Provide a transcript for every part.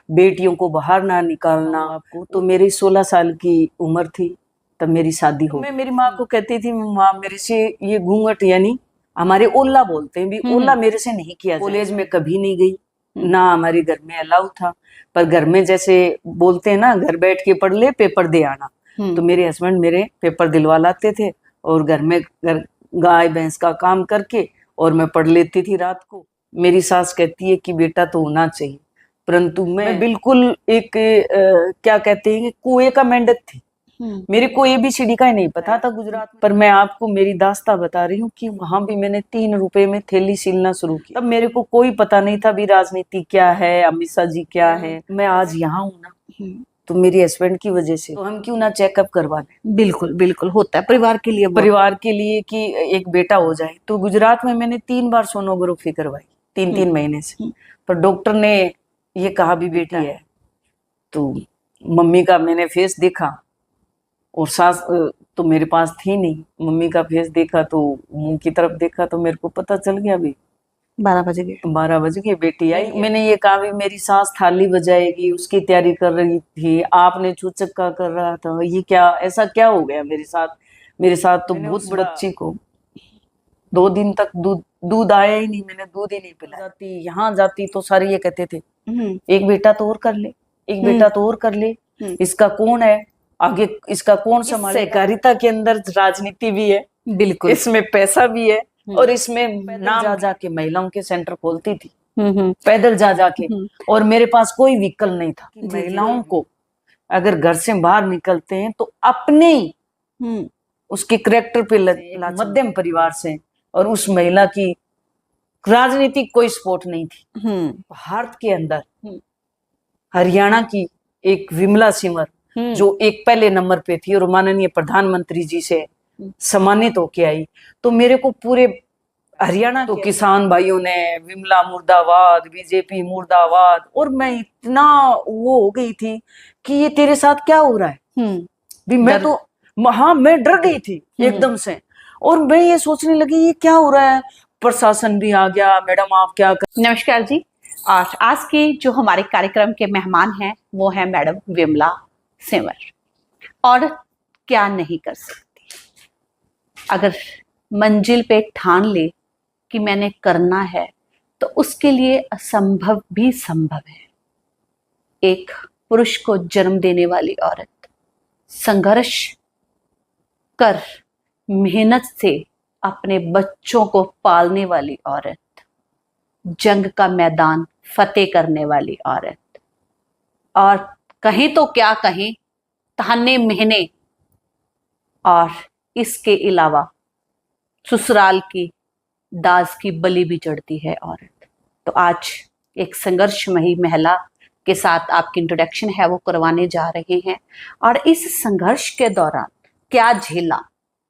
बेटियों को बाहर ना निकालना। आपको तो मेरी 16 साल की उम्र थी तब मेरी शादी हो। मैं मेरी माँ को कहती थी, माँ मेरे से ये घूंघट, यानी हमारे ओला बोलते हैं भी, ओला मेरे से नहीं किया। कॉलेज में कभी नहीं गई, ना हमारे घर में अलाउ था, पर घर में जैसे बोलते हैं ना, घर बैठ के पढ़ ले, पेपर दे आना। तो मेरे हस्बैंड मेरे पेपर दिलवा लाते थे और घर में गाय भैंस का काम करके और मैं पढ़ लेती थी रात को। मेरी सास कहती है कि बेटा तो होना चाहिए, परंतु मैं बिल्कुल एक क्या कहते हैं, कुएं का मेंढक थी। मेरे को ABCD का ही नहीं पता था गुजरात में। पर मैं आपको मेरी दास्ता बता रही हूँ कि वहां भी मैंने 3 रुपए में थैली सिलना शुरू की। तब मेरे को कोई पता नहीं था भी राजनीति क्या है, अमित शाह जी क्या है। मैं आज यहाँ हूँ ना तो मेरे हस्बैंड की वजह से। तो हम क्यों ना चेकअप करवा लें। बिल्कुल बिल्कुल, होता है परिवार के लिए, परिवार के लिए कि एक बेटा हो जाए। तो गुजरात में मैंने 3 बार सोनोग्राफी करवाई, 3-3 महीने से। पर डॉक्टर ने ये कहा भी बेटी है। तो मम्मी का मैंने फेस देखा और सास तो मेरे पास थी नहीं। मम्मी का फेस देखा तो मुंह की तरफ देखा तो मेरे को पता चल गया भी 12 बजे गए। 12 बजे की बेटी आई। मैंने ये कहा भी मेरी सास थाली बजाएगी, उसकी तैयारी कर रही थी, आपने चूचक्का कर रहा था, ये क्या, ऐसा क्या हो गया मेरे साथ। मेरे साथ तो बहुत बड़ा। बच्ची को 2 दिन तक दूध आया ही नहीं, मैंने दूध ही नहीं पिलाया। यहाँ जाती तो सारे ये कहते थे एक बेटा तो और कर ले, एक बेटा तो और कर ले, इसका कौन है आगे, इसका कौन संभाले। सहकारिता के अंदर राजनीति भी है, बिल्कुल, इसमें पैसा भी है और इसमें नाम जा जाके महिलाओं के सेंटर खोलती थी, पैदल जा जाके। और मेरे पास कोई व्हीकल नहीं था। महिलाओं को अगर घर से बाहर निकलते हैं तो अपने ही उसके करेक्टर पे मध्यम परिवार से, और उस महिला की राजनीतिक कोई सपोर्ट नहीं थी। भारत के अंदर हरियाणा की एक विमला सिमर जो एक पहले नंबर पे थी और माननीय प्रधानमंत्री जी से सम्मानित होके आई। तो मेरे को पूरे हरियाणा तो किसान भाइयों ने विमला मुर्दाबाद, बीजेपी मुर्दाबाद, और मैं इतना वो हो गई थी कि ये तेरे साथ क्या हो रहा है। भी मैं तो हाँ, मैं डर गई थी एकदम से। और मैं ये सोचने लगी ये क्या हो रहा है। प्रशासन भी आ गया, मैडम आप क्या कर। नमस्कार जी। और आज के जो हमारे कार्यक्रम के मेहमान हैं वो है मैडम विमला सिमर। और क्या नहीं कर सकती, अगर मंजिल पे ठान ले कि मैंने करना है तो उसके लिए असंभव भी संभव है। एक पुरुष को जन्म देने वाली औरत, संघर्ष कर मेहनत से अपने बच्चों को पालने वाली औरत, जंग का मैदान फतेह करने वाली औरत, और कहीं तो क्या कहीं ताने मेहने, और इसके अलावा ससुराल की दाज की बलि भी चढ़ती है औरत। तो आज एक संघर्षमयी महिला के साथ आपकी इंट्रोडक्शन है वो करवाने जा रहे हैं। और इस संघर्ष के दौरान क्या झेला,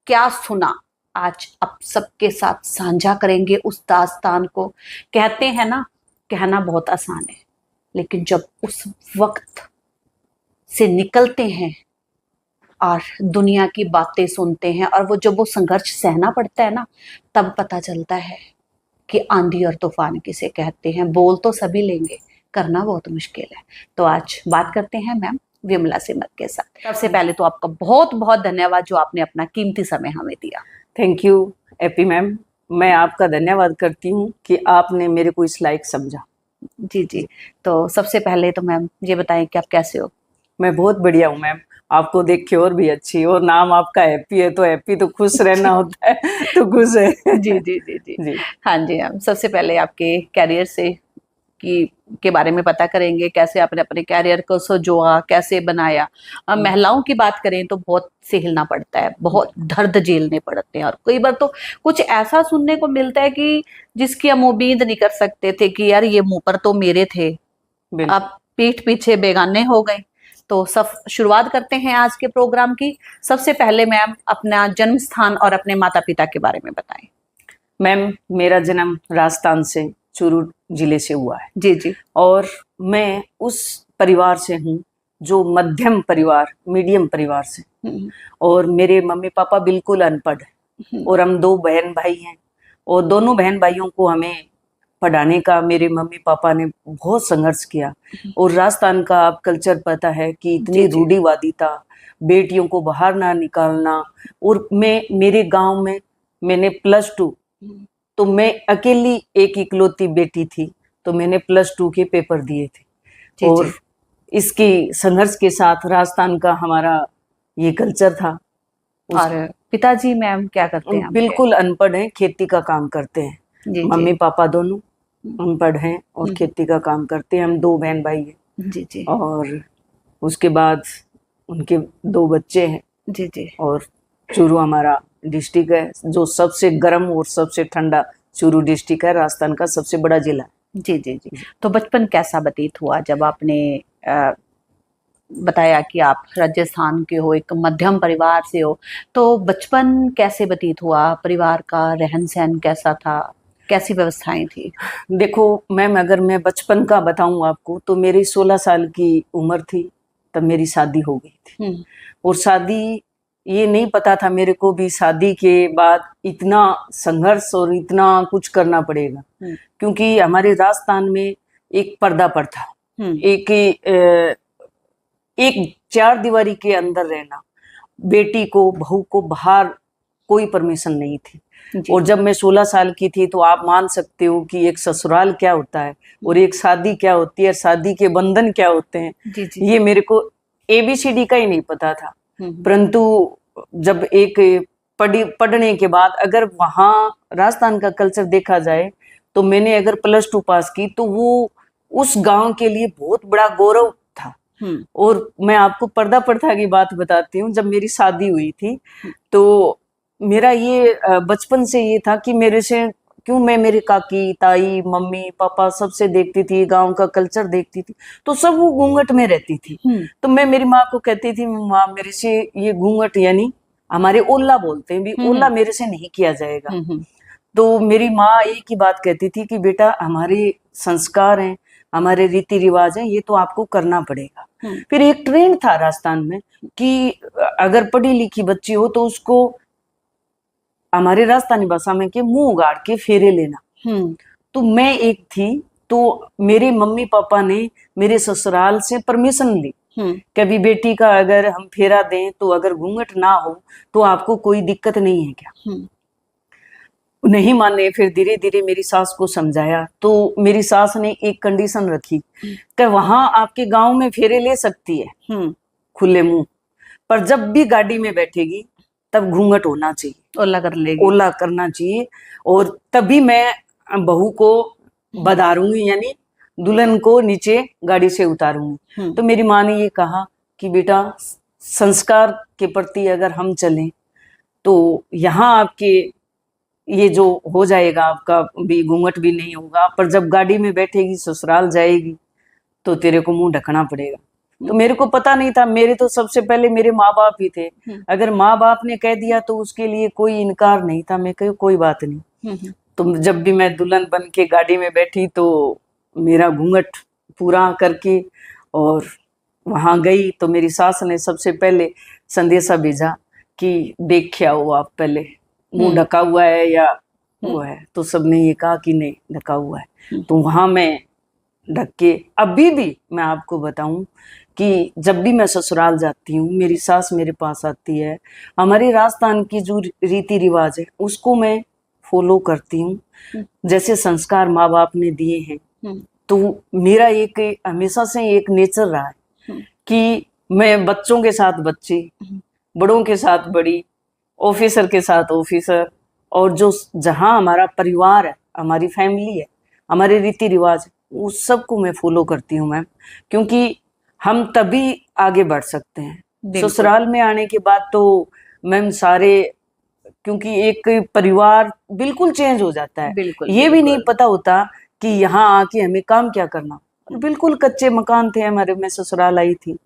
क्या सुना, आज आप सबके साथ साझा करेंगे उस दास्तान को। कहते हैं ना, कहना बहुत आसान है, लेकिन जब उस वक्त से निकलते हैं और दुनिया की बातें सुनते हैं और वो जब वो संघर्ष सहना पड़ता है ना, तब पता चलता है कि आंधी और तूफान किसे कहते हैं। बोल तो सभी लेंगे, करना बहुत मुश्किल है। तो आज बात करते हैं मैम विमला सिमर के साथ। सबसे पहले तो आपका बहुत बहुत धन्यवाद जो आपने अपना कीमती समय हमें दिया। थैंक यू एपी मैम, मैं आपका धन्यवाद करती हूँ कि आपने मेरे को इस लायक समझा। जी जी। तो सबसे पहले तो मैम ये बताएं कि आप कैसे हो। मैं बहुत बढ़िया हूँ मैम, आपको देख के और भी अच्छी, और नाम आपका हैप्पी है तो हैप्पी तो खुश रहना होता है तो खुश है। जी जी जी जी जी। हाँ जी मैम, सबसे पहले आपके कैरियर से के बारे में पता करेंगे, कैसे आपने अपने कैरियर को सजोआ, कैसे बनाया। महिलाओं की बात करें तो बहुत सहलना पड़ता है, बहुत दर्द झेलने पड़ते हैं, और कई बार तो कुछ ऐसा सुनने को मिलता है कि जिसकी हम उम्मीद नहीं कर सकते थे कि यार ये मुंह पर तो मेरे थे, अब पीठ पीछे बेगाने हो गए। तो सब शुरुआत करते हैं आज के प्रोग्राम की। सबसे पहले मैम अपना जन्म स्थान और अपने माता पिता के बारे में बताएं। मैम मेरा जन्म राजस्थान से चूरू जिले से हुआ है। जी जी। और मैं उस परिवार से हूँ जो मध्यम परिवार, मीडियम परिवार से। और मेरे मम्मी पापा बिल्कुल अनपढ़ हैं और हम 2 बहन भाई हैं, और दोनों बहन भाइयों को हमें पढ़ाने का मेरे मम्मी पापा ने बहुत संघर्ष किया। और राजस्थान का आप कल्चर पता है कि इतनी जी, जी। रूढ़िवादिता, बेटियों को बाहर ना निकालना। और मैं मेरे गांव में मैंने +2, तो मैं अकेली एक इकलौती बेटी थी, तो मैंने +2 के पेपर दिए थे। जी, और जी। इसकी संघर्ष के साथ राजस्थान का हमारा ये कल्चर था। उस और पिताजी मैम क्या करते हैं आपके? बिल्कुल अनपढ़ हैं, खेती का काम करते हैं। जी, जी। मम्मी पापा दोनों अनपढ़ हैं और खेती का काम करते हैं। हम 2 बहन भाई हैं। जी, जी। और उसके बाद उनके 2 बच्चे हैं। जी, जी। और चूरू हमारा डिस्ट्रिक्ट है, जो सबसे गर्म और सबसे ठंडा चूरू डिस्ट्रिक्ट है, राजस्थान का सबसे बड़ा जिला है। जी, जी, जी। तो बचपन कैसा व्यतीत हुआ जब आपने बताया कि आप राजस्थान के हो, एक मध्यम परिवार से हो, तो बचपन कैसे व्यतीत हुआ? परिवार का रहन-सहन कैसा था? कैसी व्यवस्थाएँ थी? देखो मैम, अगर मैं बचपन का बताऊं आपको, तो मेरी 16 साल की उम्र थी तब मेरी शादी हो गई थी। और शादी, ये नहीं पता था मेरे को भी शादी के बाद इतना संघर्ष और इतना कुछ करना पड़ेगा। क्योंकि हमारे राजस्थान में एक पर्दा प्रथा, एक एक 4 दीवारी के अंदर रहना, बेटी को बहू को बाहर कोई परमिशन नहीं थी। और जब मैं 16 साल की थी, तो आप मान सकते हो कि एक ससुराल क्या होता है और एक शादी क्या होती है, शादी के बंधन क्या होते हैं। जी, जी। ये मेरे को ABCD का ही नहीं पता था। परंतु जब एक पढ़ने के बाद अगर वहाँ राजस्थान का कल्चर देखा जाए, तो मैंने अगर +2 पास की, तो वो उस गांव के लिए बहुत बड़ा गौरव था। और मैं आपको पर्दा प्रथा की बात बताती हूँ। जब मेरी शादी हुई थी, तो मेरा ये बचपन से ये था कि मेरे से क्यों, मैं मेरी काकी, ताई, मम्मी पापा सबसे देखती थी, गांव का कल्चर देखती थी, तो सब वो घूंघट में रहती थी। तो मैं मेरी माँ को कहती थी, माँ मेरे से ये घूंघट, यानी हमारे ओला बोलते हैं भी, ओला मेरे से नहीं किया जाएगा। तो मेरी माँ एक ही बात कहती थी कि बेटा, हमारे संस्कार हैं, हमारे रीति रिवाज हैं, ये तो आपको करना पड़ेगा। फिर एक ट्रेंड था राजस्थान में कि अगर पढ़ी लिखी बच्ची हो तो उसको हमारे राजस्थानी भाषा में के मुंह उगाड़ के फेरे लेना। तो मैं एक थी, तो मेरे मम्मी पापा ने मेरे ससुराल से परमिशन ली, कभी बेटी का अगर हम फेरा दें तो अगर घूंघट ना हो तो आपको कोई दिक्कत नहीं है क्या। नहीं माने। फिर धीरे धीरे मेरी सास को समझाया, तो मेरी सास ने एक कंडीशन रखी कि वहां आपके गांव में फेरे ले सकती है खुले मुंह, पर जब भी गाड़ी में बैठेगी तब घूंघट होना चाहिए, ओला कर लेगी, ओला करना चाहिए। और तभी मैं बहू को बधारूंगी, यानी दुल्हन को नीचे गाड़ी से उतारूंगी। तो मेरी माँ ने ये कहा कि बेटा, संस्कार के प्रति अगर हम चलें तो यहाँ आपके ये जो हो जाएगा, आपका भी घूंघट भी नहीं होगा, पर जब गाड़ी में बैठेगी, ससुराल जाएगी, तो तेरे को मुंह ढकना पड़ेगा। तो मेरे को पता नहीं था, मेरे तो सबसे पहले मेरे माँ बाप ही थे। अगर माँ बाप ने कह दिया तो उसके लिए कोई इनकार नहीं था। मैं कही कोई बात नहीं। तो जब भी मैं दुल्हन बन के गाड़ी में बैठी, तो मेरा घूंघट पूरा करके और वहां गई, तो मेरी सास ने सबसे पहले संदेशा भेजा कि देख क्या हो, आप पहले मुंह ढका हुआ है या वो है। तो सबने ये कहा कि नहीं, ढका हुआ है। तो वहां मैं ढक के, अभी भी मैं आपको बताऊं कि जब भी मैं ससुराल जाती हूँ, मेरी सास मेरे पास आती है, हमारे राजस्थान की जो रीति रिवाज है उसको मैं फॉलो करती हूँ, जैसे संस्कार माँ बाप ने दिए हैं। तो मेरा एक हमेशा से एक नेचर रहा है कि मैं बच्चों के साथ बच्ची, बड़ों के साथ बड़ी, ऑफिसर के साथ ऑफिसर, और जो जहाँ हमारा परिवार है, हमारी फैमिली है, हमारे रीति रिवाज है, उस सब को मैं फॉलो करती हूँ मैम। क्योंकि हम तभी आगे बढ़ सकते हैं। ससुराल में आने के बाद तो मैम सारे, क्योंकि एक परिवार बिल्कुल चेंज हो जाता है। ये भी नहीं पता होता कि यहाँ आके हमें काम क्या करना। बिल्कुल कच्चे मकान थे हमारे, मैं ससुराल आई थी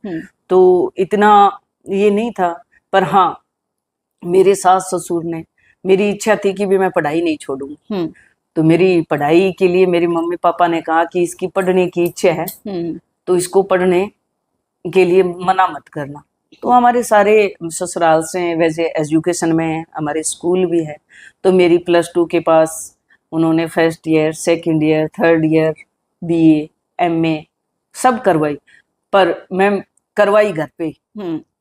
तो इतना ये नहीं था। पर हाँ, मेरे सास ससुर ने, मेरी इच्छा थी कि भी मैं पढ़ाई नहीं छोड़ूंगी। तो मेरी पढ़ाई के लिए मेरे मम्मी पापा ने कहा कि इसकी पढ़ने की इच्छा है तो इसको पढ़ने के लिए मना मत करना। तो हमारे सारे ससुराल से वैसे एजुकेशन में है, हमारे स्कूल भी है। तो मेरी +2 के पास उन्होंने first year, second year, third year, BA, MA सब करवाई, पर मैं करवाई घर पे।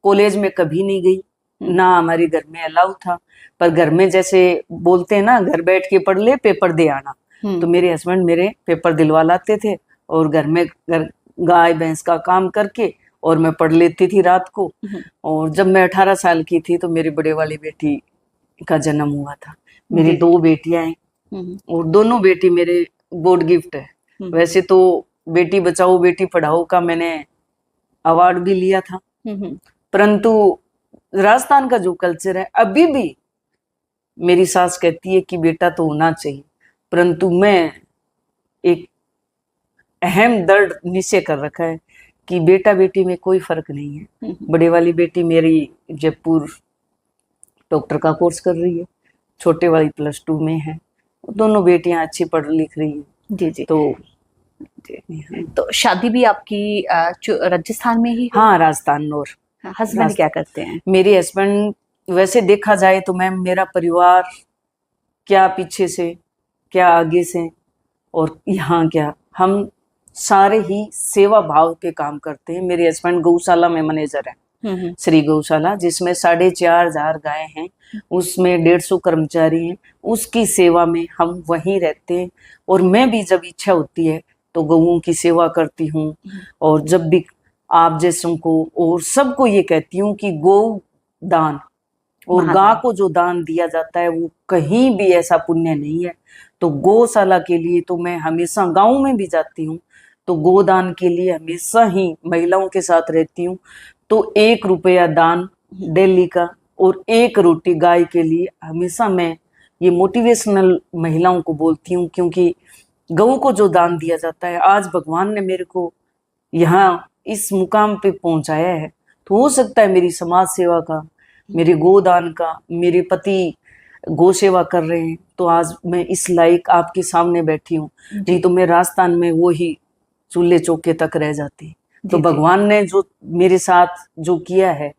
कॉलेज में कभी नहीं गई, ना हमारे घर में अलाउ था। पर घर में जैसे बोलते हैं ना, घर बैठ के पढ़ ले, पेपर दे आना, तो मेरे हस्बैंड मेरे पेपर दिलवा लाते थे और घर में गाय भैंस का काम करके और मैं पढ़ लेती थी रात को। और जब मैं 18 साल की थी तो मेरी बड़े वाली बेटी का जन्म हुआ था। मेरी 2 बेटियां हैं और दोनों बेटी मेरे गॉड गिफ्ट है। वैसे तो बेटी बचाओ बेटी पढ़ाओ का मैंने अवार्ड भी लिया था, परंतु राजस्थान का जो कल्चर है अभी भी मेरी सास कहती है कि बेटा तो होना चाहिए, परंतु मैं एक अहम दर्द निश्चय कर रखा है कि बेटा बेटी में कोई फर्क नहीं है। बड़े वाली बेटी मेरी जयपुर डॉक्टर का कोर्स कर रही है, छोटे वाली +2 में है। दोनों बेटियां अच्छी पढ़ लिख रही हैं। जी जी। तो शादी भी आपकी राजस्थान में ही? हाँ, राजस्थान। और हस्बैंड क्या करते हैं? मेरे हस्बैंड वैसे देखा जाए तो मैम मेरा परिवार क्या पीछे से क्या आगे से और यहाँ क्या, हम सारे ही सेवा भाव के काम करते हैं। मेरे हस्बैंड गौशाला में मैनेजर है, श्री गौशाला, जिसमें 4,500 गाय हैं, उसमें 150 कर्मचारी हैं। उसकी सेवा में हम वहीं रहते हैं और मैं भी जब इच्छा होती है तो गौओं की सेवा करती हूँ। और जब भी आप जैसों को और सबको ये कहती हूँ कि गौ दान और गाय को जो दान दिया जाता है वो कहीं भी ऐसा पुण्य नहीं है। तो गौशाला के लिए तो मैं हमेशा, गाँव में भी जाती हूँ तो गोदान के लिए हमेशा ही महिलाओं के साथ रहती हूँ। तो 1 रुपया दान डेली का और 1 रोटी गाय के लिए हमेशा मैं ये मोटिवेशनल महिलाओं को बोलती हूँ, क्योंकि गऊ को जो दान दिया जाता है, आज भगवान ने मेरे को यहाँ इस मुकाम पे पहुंचाया है, तो हो सकता है मेरी समाज सेवा का, मेरे गोदान का, मेरे पति गौ सेवा कर रहे हैं, तो आज मैं इस लायक आपके सामने बैठी हूँ। नहीं तो मैं राजस्थान में वो ही चूल्हे चौके तक रह जाती। तो भगवान ने जो मेरे साथ जो किया है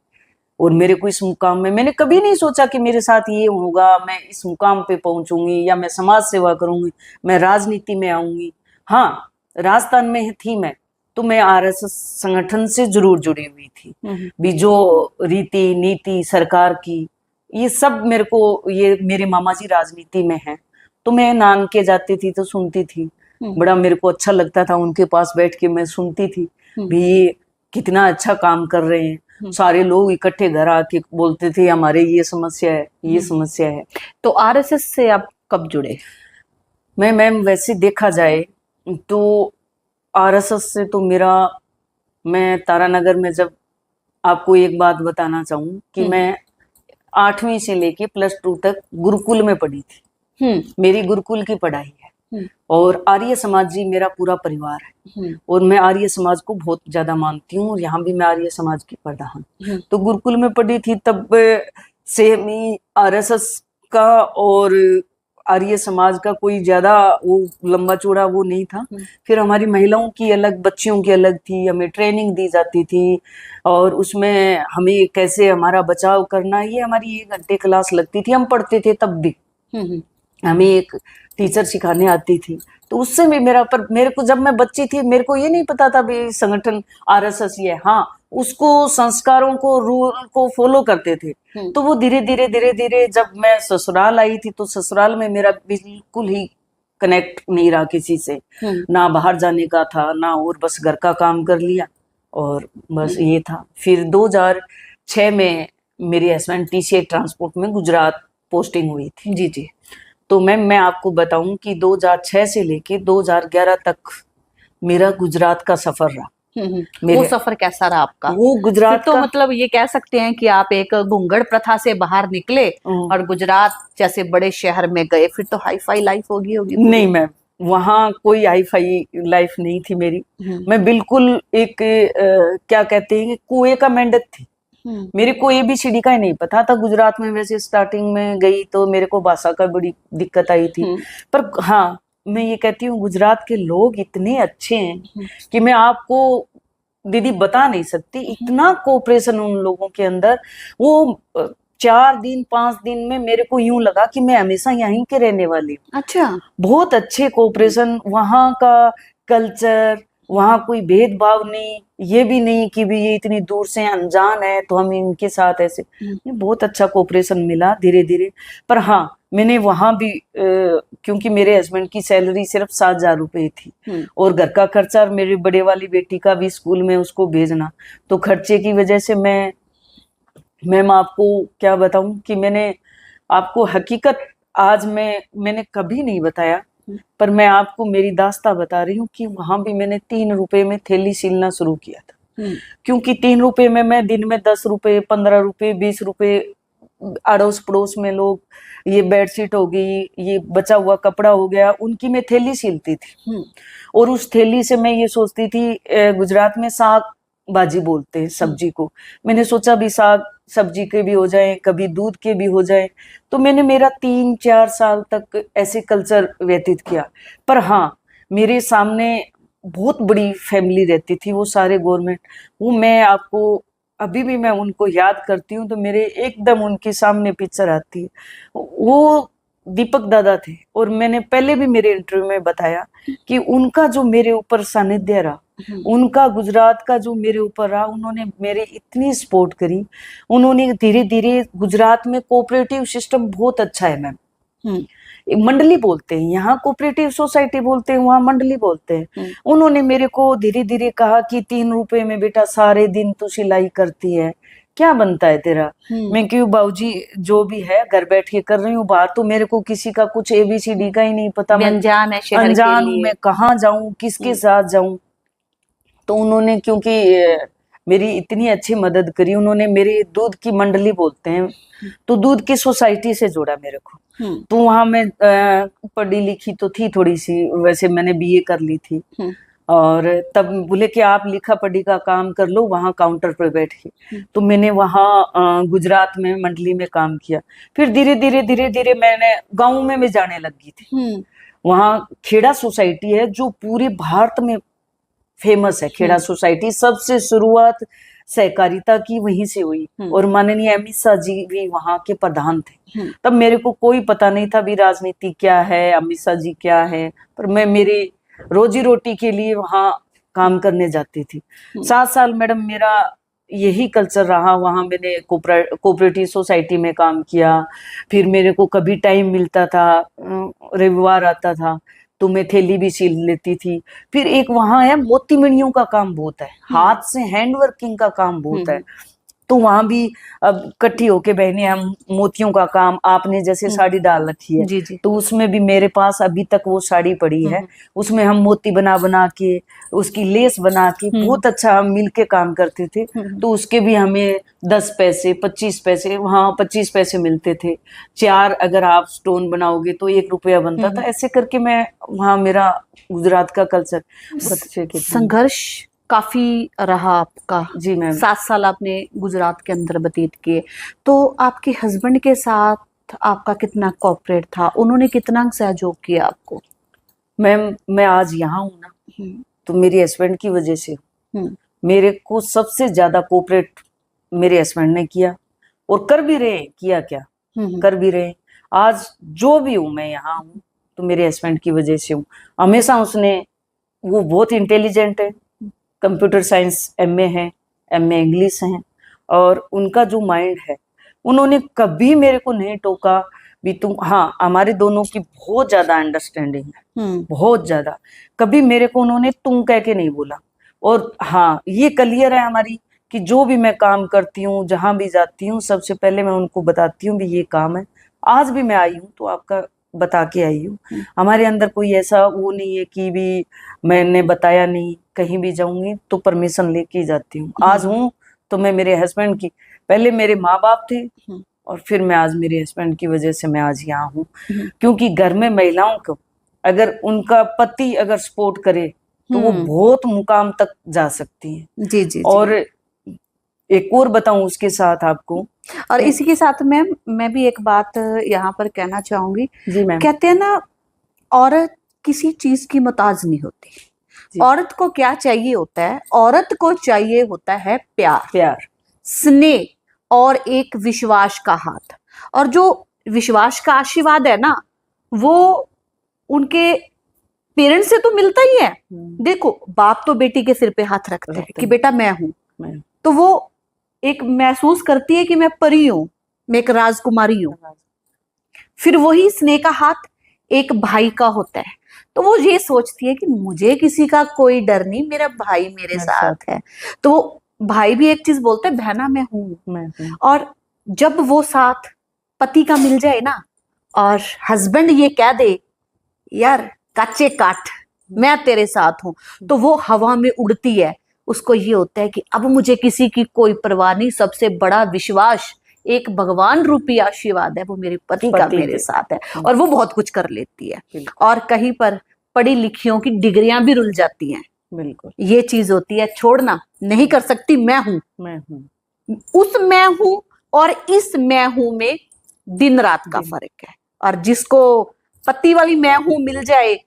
और मेरे को इस मुकाम में, मैंने कभी नहीं सोचा कि मेरे साथ ये होगा, मैं इस मुकाम पे पहुंचूंगी या मैं समाज सेवा करूंगी, मैं राजनीति में आऊंगी। हाँ, राजस्थान में थी मैं तो मैं आरएसएस संगठन से जरूर जुड़ी हुई थी भी। जो रीति नीति सरकार की ये सब मेरे को, ये मेरे मामा जी राजनीति में हैं तो मैं नान के जाती थी तो सुनती थी, बड़ा मेरे को अच्छा लगता था उनके पास बैठ के मैं सुनती थी भी ये कितना अच्छा काम कर रहे हैं। सारे लोग इकट्ठे घर आके बोलते थे हमारे ये समस्या है, ये समस्या है। तो आरएसएस से आप कब जुड़े? मैम वैसे देखा जाए तो आरएसएस से तो मेरा, मैं तारानगर में, जब आपको एक बात बताना चाहूँ कि मैं 8वीं से लेके +2 तक गुरुकुल में पढ़ी थी। मेरी गुरुकुल की पढ़ाई है और आर्य समाज जी मेरा पूरा परिवार है और मैं आर्य समाज को बहुत ज्यादा मानती हूँ और यहाँ भी मैं आर्य समाज की प्रधान। तो गुरुकुल में पढ़ी थी, तब से मैं आरएसएस का और आर्य समाज का कोई ज्यादा वो लंबा चौड़ा वो नहीं था। फिर हमारी महिलाओं की अलग, बच्चियों की अलग थी, हमें ट्रेनिंग दी जाती थी और उसमें हमें कैसे हमारा बचाव करना, ये हमारी 1 घंटे क्लास लगती थी। हम पढ़ते थे तब भी हमें एक टीचर सिखाने आती थी। तो उससे भी मेरा, पर मेरे को जब मैं बच्ची थी मेरे को ये नहीं पता था भी संगठन आरएसएस ये, हाँ उसको संस्कारों को, रूल को फॉलो करते थे। तो वो धीरे धीरे जब मैं ससुराल आई थी तो ससुराल में मेरा बिल्कुल ही कनेक्ट नहीं रहा किसी से, ना बाहर जाने का था ना, और बस घर का काम कर लिया और बस ये था। फिर 2006 में मेरे हस्बैंड टीसीए ट्रांसपोर्ट में गुजरात पोस्टिंग हुई थी। जी। तो मैम मैं आपको बताऊं कि 2006 से लेके 2011 तक मेरा गुजरात का सफर रहा। वो सफर कैसा रहा आपका? वो गुजरात तो का, मतलब ये कह सकते हैं कि आप एक घूंघट प्रथा से बाहर निकले और गुजरात जैसे बड़े शहर में गए, फिर तो हाई फाई लाइफ होगी। नहीं मैम, वहाँ कोई हाई फाई लाइफ नहीं थी मेरी। मैं बिल्कुल एक क्या कहते हैं, कुएं का मेंढक थी। मेरे को ABCD का ही नहीं पता था गुजरात में। वैसे स्टार्टिंग में गई तो मेरे को भाषा का बड़ी दिक्कत आई थी, पर हाँ मैं ये कहती हूँ गुजरात के लोग इतने अच्छे हैं कि मैं आपको दीदी बता नहीं सकती, इतना कोऑपरेशन उन लोगों के अंदर। वो 4 दिन 5 दिन में मेरे को यूं लगा कि मैं हमेशा यहीं के रहने वाली हूँ। अच्छा। बहुत अच्छे कोऑपरेशन, वहाँ का कल्चर, वहाँ कोई भेदभाव नहीं, ये भी नहीं कि भी ये इतनी दूर से अनजान है तो हम इनके साथ ऐसे, ये बहुत अच्छा कोऑपरेशन मिला धीरे धीरे। पर हाँ, मैंने वहाँ भी क्योंकि मेरे हस्बैंड की सैलरी सिर्फ 7,000 रुपए थी और घर का खर्चा और मेरी बड़े वाली बेटी का भी स्कूल में उसको भेजना, तो खर्चे की वजह से मैम आपको क्या बताऊं कि मैंने आपको हकीकत आज मैंने कभी नहीं बताया, पर मैं आपको मेरी दास्तां बता रही हूँ कि वहां भी मैंने 3 रुपए में थैली सीलना शुरू किया था। क्योंकि 3 रुपए में मैं दिन में 10 रुपए, 15 रुपए, 20 रुपए, अड़ोस पड़ोस में लोग, ये बेडशीट हो गई, ये बचा हुआ कपड़ा हो गया, उनकी मैं थैली सीलती थी। और उस थैली से मैं ये सोचती थी, गुजरात में साग बाजी बोलते हैं सब्जी को, मैंने सोचा भी साग सब्जी के भी हो जाए, कभी दूध के भी हो जाए। तो मैंने मेरा 3-4 साल तक ऐसे कल्चर व्यतीत किया। पर हाँ, मेरे सामने बहुत बड़ी फैमिली रहती थी, वो सारे गवर्नमेंट, वो मैं आपको अभी भी मैं उनको याद करती हूँ तो मेरे एकदम उनके सामने पिक्चर आती है। वो दीपक दादा थे और मैंने पहले भी मेरे इंटरव्यू में बताया कि उनका जो मेरे ऊपर सानिध्य रहा, उनका गुजरात का जो मेरे ऊपर रहा, उन्होंने मेरे इतनी सपोर्ट करी। उन्होंने धीरे धीरे, गुजरात में कोऑपरेटिव सिस्टम बहुत अच्छा है मैम, मंडली बोलते हैं, यहाँ कोऑपरेटिव सोसाइटी बोलते हैं, वहाँ मंडली बोलते हैं। उन्होंने मेरे को धीरे धीरे कहा कि 3 रुपए में बेटा सारे दिन तू सिलाई करती है, क्या बनता है तेरा? मैं क्यों बाबूजी, जो भी है घर बैठ के कर रही हूँ, बाहर तो मेरे को किसी का कुछ ABCD का ही नहीं पता, मैं अनजान है शहर के अनजान हूँ, लिए। मैं कहाँ जाऊं, किसके साथ जाऊं। तो उन्होंने, क्योंकि मेरी इतनी अच्छी मदद करी, उन्होंने मेरी दूध की मंडली बोलते हैं, तो दूध की सोसाइटी से जोड़ा मेरे को। तो वहां मैं पढ़ी लिखी तो थी थोड़ी सी, वैसे मैंने BA कर ली थी, और तब बोले कि आप लिखा पढ़ी का काम कर लो वहां काउंटर पर बैठ के। तो मैंने वहां गुजरात में मंडली में काम किया। फिर धीरे धीरे मैंने गाँव में मैं जाने लगी थी। वहाँ खेड़ा सोसाइटी है जो पूरे भारत में फेमस है, खेड़ा सोसाइटी। सबसे शुरुआत सहकारिता की वहीं से हुई और माननीय अमित शाह जी भी वहाँ के प्रधान थे। तब मेरे को कोई पता नहीं था भी राजनीति क्या है, अमित शाह जी क्या है, पर मैं मेरी रोजी रोटी के लिए वहाँ काम करने जाती थी। 7 साल मैडम मेरा यही कल्चर रहा। वहाँ मैंने कोऑपरेटिव सोसाइटी में काम किया। फिर मेरे को कभी टाइम मिलता था, रविवार आता था तो मैं थैली भी सील लेती थी। फिर एक वहाँ है, मोती मणियों का काम बहुत है, हाथ से हैंड वर्किंग का काम बहुत है। तो वहां भी अब इकट्ठी होके बहने, हम मोतियों का काम, आपने जैसे साड़ी डाल रखी है, जी जी। तो उसमें भी मेरे पास अभी तक वो साड़ी पड़ी है, उसमें हम मोती बना बना के, उसकी लेस बना के, बहुत अच्छा हम मिल के काम करते थे। तो उसके भी हमें 10 पैसे 25 पैसे, वहाँ 25 पैसे मिलते थे। 4 अगर आप स्टोन बनाओगे तो 1 रुपया बनता था। ऐसे करके मैं वहाँ, मेरा गुजरात का कल्चर बच्चे के संघर्ष काफी रहा आपका। जी मैम। 7 साल आपने गुजरात के अंदर व्यतीत किए। तो आपके हस्बैंड के साथ आपका कितना कोऑपरेट था, उन्होंने कितना सहयोग किया आपको? मैम मैं आज यहाँ हूँ ना, तो मेरे हस्बैंड की वजह से। मेरे को सबसे ज्यादा कोऑपरेट मेरे हस्बैंड ने किया और कर भी रहे। किया क्या, कर भी रहे। आज जो भी हूँ मैं यहाँ हूँ तो मेरे हस्बैंड की वजह से हूँ। हमेशा उसने, वो बहुत इंटेलिजेंट है, कंप्यूटर साइंस MA है, MA इंग्लिश है, और उनका जो माइंड है, उन्होंने कभी मेरे को नहीं टोका भी तुम। हाँ, हमारे दोनों की बहुत ज्यादा अंडरस्टैंडिंग है, बहुत ज्यादा। कभी मेरे को उन्होंने तुम कह के नहीं बोला। और हाँ, ये क्लियर है हमारी कि जो भी मैं काम करती हूँ, जहां भी जाती हूँ, सबसे पहले मैं उनको बताती हूँ भी ये काम है। आज भी मैं आई हूँ तो आपका बता के आई हूँ। हमारे अंदर कोई ऐसा वो नहीं है कि भी मैंने बताया नहीं। कहीं भी जाऊंगी तो परमिशन लेके जाती हूँ। आज हूँ तो मैं मेरे हस्बैंड की, पहले मेरे माँ बाप थे और फिर मैं आज मेरे हस्बैंड की वजह से मैं आज यहाँ हूँ। क्योंकि घर में महिलाओं को अगर उनका पति अगर सपोर्ट करे तो वो बहुत मुकाम तक जा सकती है। जी जी। और एक और बताऊं उसके साथ आपको, और इसी के साथ मैम मैं भी एक बात यहाँ पर कहना चाहूंगी। जी मैम। कहते हैं ना, औरत किसी चीज की मोहताज नहीं होती। औरत को क्या चाहिए होता है? औरत को चाहिए होता है प्यार, प्यार, स्नेह और एक विश्वास का हाथ। और जो विश्वास का आशीर्वाद है ना, वो उनके पेरेंट्स से तो मिलता ही है। देखो, बाप तो बेटी के सिर पे हाथ रखते हैं कि बेटा मैं हूं, तो वो एक महसूस करती है कि मैं परी हूं, मैं एक राजकुमारी हूं। फिर वही स्नेह का हाथ एक भाई का होता है, तो वो ये सोचती है कि मुझे किसी का कोई डर नहीं, मेरा भाई मेरे साथ है। तो वो भाई भी एक चीज बोलता है, बहना मैं हूं। और जब वो साथ पति का मिल जाए ना, और हस्बैंड ये कह दे, यार काचे काट, मैं तेरे साथ हूं, तो वो हवा में उड़ती है। उसको ये होता है कि अब मुझे किसी की कोई परवाह नहीं, सबसे बड़ा विश्वास एक भगवान रूपी आशीर्वाद है, वो मेरे पति का मेरे साथ है। और वो बहुत कुछ कर लेती है, और कहीं पर पढ़ी लिखियों की डिग्रियां भी रुल जाती हैं। बिल्कुल, ये चीज होती है, छोड़ना नहीं कर सकती, मैं हूं। उस मैं हूं और इस मैं हूं में दिन रात का फर्क है। और जिसको पति वाली मैं हूं मिल जाए,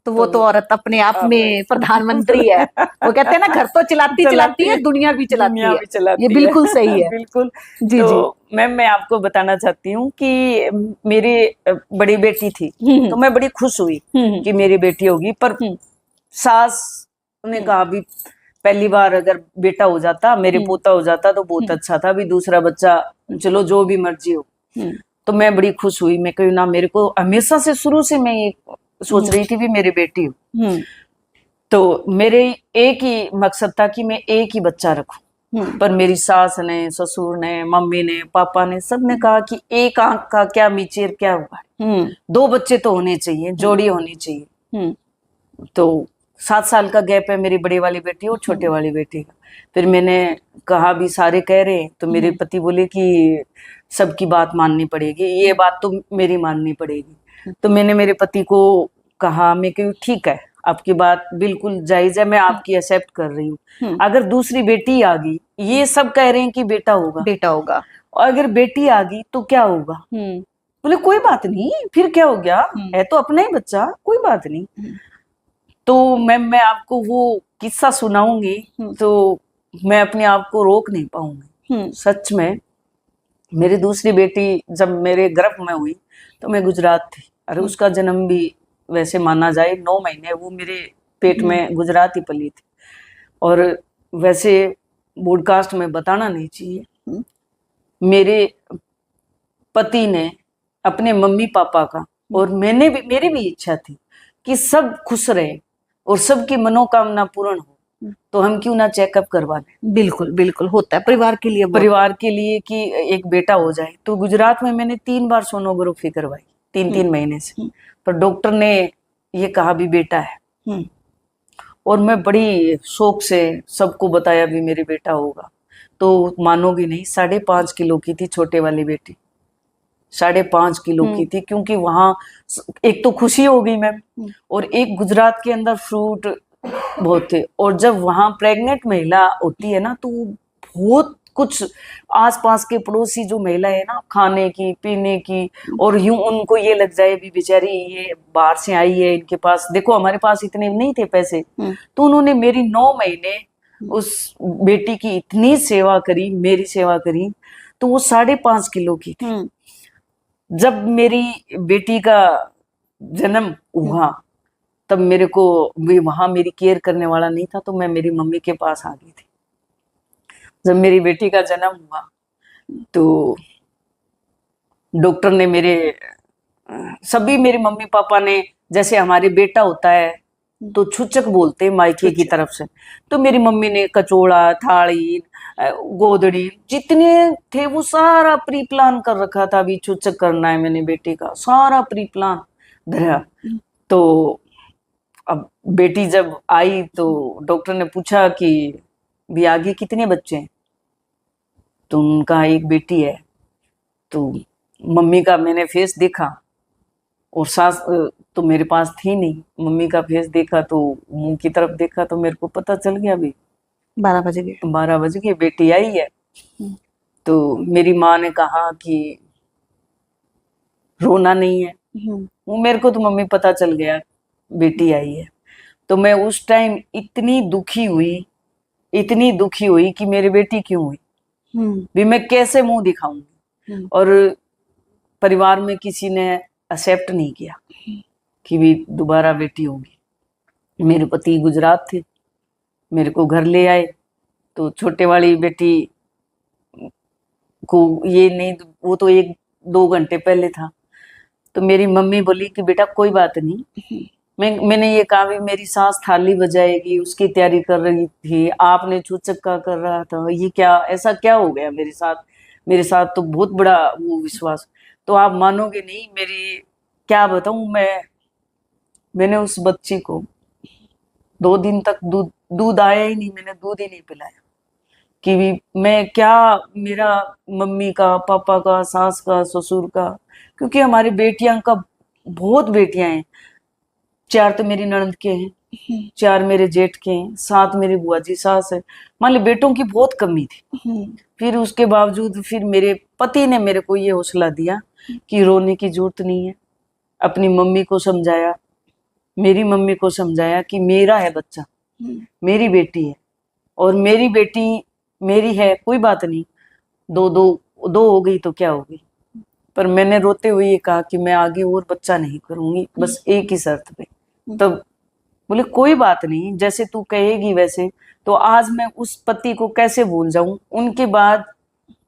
तो वो तो औरत अपने आप में प्रधानमंत्री है। वो कहते हैं ना, घर तो चलाती है, दुनिया भी चलाती है। ये बिल्कुल सही है। बिल्कुल। जी तो मैम, मैं आपको बताना चाहती हूँ कि मेरी बड़ी बेटी थी, तो मैं बड़ी खुश हुई कि मेरी बेटी होगी। पर सास ने कहा भी पहली बार अगर बेटा हो जाता, मेरे पोता हो जाता तो बहुत अच्छा था, भी दूसरा बच्चा चलो जो भी मर्जी हो। तो मैं बड़ी खुश हुई। मैं कही ना, मेरे को हमेशा से शुरू से मैं ये सोच रही थी भी मेरी बेटी हो। तो मेरे एक ही मकसद था कि मैं एक ही बच्चा रखूं। पर मेरी सास ने, ससुर ने, मम्मी ने, पापा ने, सब ने कहा कि एक आंख का क्या मीचेर क्या हुआ, 2 बच्चे तो होने चाहिए, जोड़ी होनी चाहिए। तो 7 साल का गैप है मेरी बड़ी वाली बेटी और छोटे वाली बेटी का। फिर मैंने कहा भी सारे कह रहे हैं, तो मेरे पति बोले कि सबकी बात माननी पड़ेगी, ये बात तो मेरी माननी पड़ेगी। तो मैंने मेरे पति को कहा, मैं कही ठीक है, आपकी बात बिल्कुल जायज है, मैं आपकी एक्सेप्ट कर रही हूँ। अगर दूसरी बेटी आ गई, ये सब कह रहे हैं कि बेटा होगा, और अगर बेटी आ गई तो क्या होगा? बोले कोई बात नहीं, फिर क्या हो गया, है तो अपना ही बच्चा, कोई बात नहीं। तो मैं आपको वो किस्सा सुनाऊंगी तो मैं अपने आप को रोक नहीं पाऊंगी। सच में मेरी दूसरी बेटी जब मेरे गर्भ में हुई तो मैं गुजरात थी। अरे उसका जन्म भी वैसे माना जाए 9 महीने वो मेरे पेट में गुजरात ही पली थी। और वैसे ब्रॉडकास्ट में बताना नहीं चाहिए, मेरे पति ने अपने मम्मी पापा का, और मेरी भी इच्छा थी कि सब खुश रहे और सबकी मनोकामना पूर्ण हो, तो हम क्यों ना चेकअप करवा लें। बिल्कुल बिल्कुल, होता है परिवार के लिए कि एक बेटा हो जाए। तो गुजरात में मैंने 3 बार सोनोग्राफी करवाई, 3-3 महीने से, पर डॉक्टर ने ये कहा भी बेटा है। और मैं बड़ी शौक से सबको बताया भी मेरे बेटा होगा। तो मानोगी नहीं, 5.5 किलो की थी छोटे वाली बेटी, 5.5 किलो की थी। क्योंकि वहां एक तो खुशी हो गई मैम, और एक गुजरात के अंदर फ्रूट बहुत थे। और जब वहां प्रेग्नेंट महिला होती है ना, तो बहुत कुछ आसपास के पड़ोसी जो महिला है ना, खाने की पीने की, और यूं उनको ये लग जाए भी बेचारी ये बाहर से आई है, इनके पास देखो, हमारे पास इतने नहीं थे पैसे। तो उन्होंने मेरी 9 महीने उस बेटी की इतनी सेवा करी, मेरी सेवा करी। तो वो 5.5 किलो की थी। जब मेरी बेटी का जन्म हुआ तब मेरे को वहां मेरी केयर करने वाला नहीं था, तो मैं मेरी मम्मी के पास आ गई थी। जब मेरी बेटी का जन्म हुआ तो डॉक्टर ने सभी मेरे मम्मी पापा ने, जैसे हमारे बेटा होता है तो छुचक बोलते मायके की तरफ से, तो मेरी मम्मी ने कचौड़ा, थाली, गोदड़ी जितने थे वो सारा प्री प्लान कर रखा था, अभी छुचक करना है मैंने बेटी का, सारा प्री प्लान धरा। तो अब बेटी जब आई तो डॉक्टर ने पूछा कि भी आगे कितने बच्चे हैं? तो उनका एक बेटी है। तो मम्मी का मैंने फेस देखा, और सास तो मेरे पास थी नहीं, मम्मी का फेस देखा तो मुंह की तरफ देखा, तो मेरे को पता चल गया भी 12 बज गए, बेटी आई है। तो मेरी माँ ने कहा कि रोना नहीं है। वो मेरे को तो मम्मी पता चल गया बेटी आई है। तो मैं उस टाइम इतनी दुखी हुई कि मेरी बेटी क्यों हुई। भी मैं कैसे मुंह दिखाऊंगी। और परिवार में किसी ने एक्सेप्ट नहीं किया कि भी दोबारा बेटी होगी। मेरे पति गुजरात थे, मेरे को घर ले आए, तो छोटे वाली बेटी को ये नहीं, वो तो 1-2 घंटे पहले था। तो मेरी मम्मी बोली कि बेटा कोई बात नहीं, मैंने ये कहा भी मेरी सास थाली बजाएगी, उसकी तैयारी कर रही थी, आपने चूचक्का कर रहा था, ये क्या, ऐसा क्या हो गया मेरे साथ तो बहुत बड़ा वो विश्वास। तो आप मानोगे नहीं, मेरी क्या बताऊं, मैंने उस बच्ची को 2 दिन तक दूध आया ही नहीं, मैंने दूध ही नहीं पिलाया कि भी मैं क्या, मेरा मम्मी का, पापा का, सास का, ससुर का, क्योंकि हमारी बेटियां का बहुत बेटियां हैं। 4 तो मेरी ननद के हैं, 4 मेरे जेठ के हैं, 7 मेरी बुआ जी सास है। मान ली बेटों की बहुत कमी थी। फिर उसके बावजूद फिर मेरे पति ने मेरे को ये हौसला दिया कि रोने की जरूरत नहीं है। अपनी मम्मी को समझाया, मेरी मम्मी को समझाया कि मेरा है बच्चा, मेरी बेटी है, और मेरी बेटी मेरी है, कोई बात नहीं, दो हो गई तो क्या हो गई। पर मैंने रोते हुए ये कहा कि मैं आगे और बच्चा नहीं करूंगी, बस एक ही शर्त पे। तब बोले कोई बात नहीं, जैसे तू कहेगी वैसे। तो आज मैं उस पति को कैसे भूल जाऊं। उनके बाद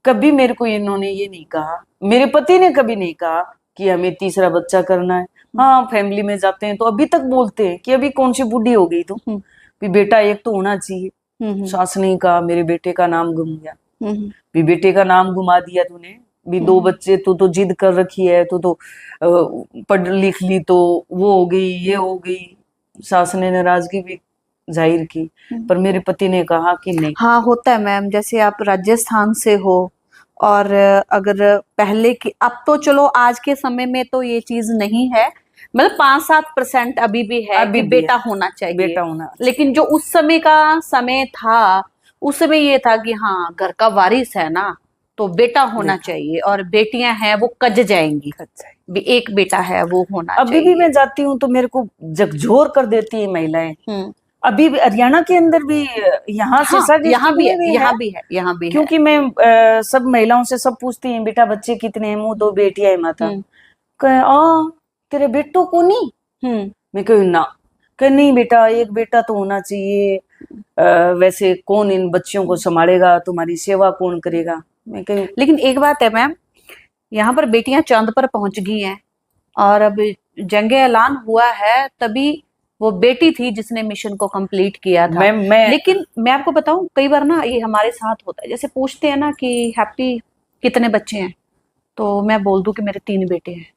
कभी मेरे को इन्होंने ये नहीं कहा, मेरे पति ने कभी नहीं कहा कि हमें तीसरा बच्चा करना है। हाँ, फैमिली में जाते हैं तो अभी तक बोलते हैं कि अभी कौन सी बुढ़ी हो गई, तो भी बेटा एक तो होना चाहिए। सास ने कहा मेरे बेटे का नाम गुम गया, भी बेटे का नाम घुमा दिया तूने, भी 2 बच्चे तो जिद कर रखी है, तो पढ़ लिख ली तो वो हो गई, ये हो गई। सास ने नाराजगी भी जाहिर की, पर मेरे पति ने कहा कि नहीं। हाँ, होता है मैम, जैसे आप राजस्थान से हो, और अगर पहले की, अब तो चलो आज के समय में तो ये चीज नहीं है, मतलब 5-7% अभी भी है कि बेटा होना चाहिए, बेटा होना। लेकिन जो उस समय का समय था, उस समय ये था कि हाँ, घर का वारिस है ना, तो बेटा होना चाहिए, और बेटियां हैं वो कज जाएंगी, भी एक बेटा है वो होना अभी चाहिए। भी मैं जाती हूँ तो मेरे को झकझोर कर देती है महिलाएं। अभी भी हरियाणा के अंदर भी, यहाँ से हाँ, यहाँ भी है, यहाँ भी है, क्योंकि मैं सब महिलाओं से सब पूछती हैं, बेटा बच्चे कितने हैं, मुँह 2 बेटियां है माता, कहे तेरे बेटों को नहीं। मैं कहूँ ना, कहे नहीं बेटा, एक बेटा तो होना चाहिए, वैसे कौन इन बच्चियों को संभालेगा, तुम्हारी सेवा कौन करेगा। मैं कहूँ लेकिन एक बात है मैम, यहाँ पर बेटियां चांद पर पहुंच गई हैं, और अब जंग ऐलान हुआ है, तभी वो बेटी थी जिसने मिशन को कंप्लीट किया था। लेकिन मैं आपको बताऊं, कई बार ना ये हमारे साथ होता है, जैसे पूछते हैं ना कि हैप्पी कितने बच्चे हैं, तो मैं बोल दूं कि मेरे 3 बेटे हैं,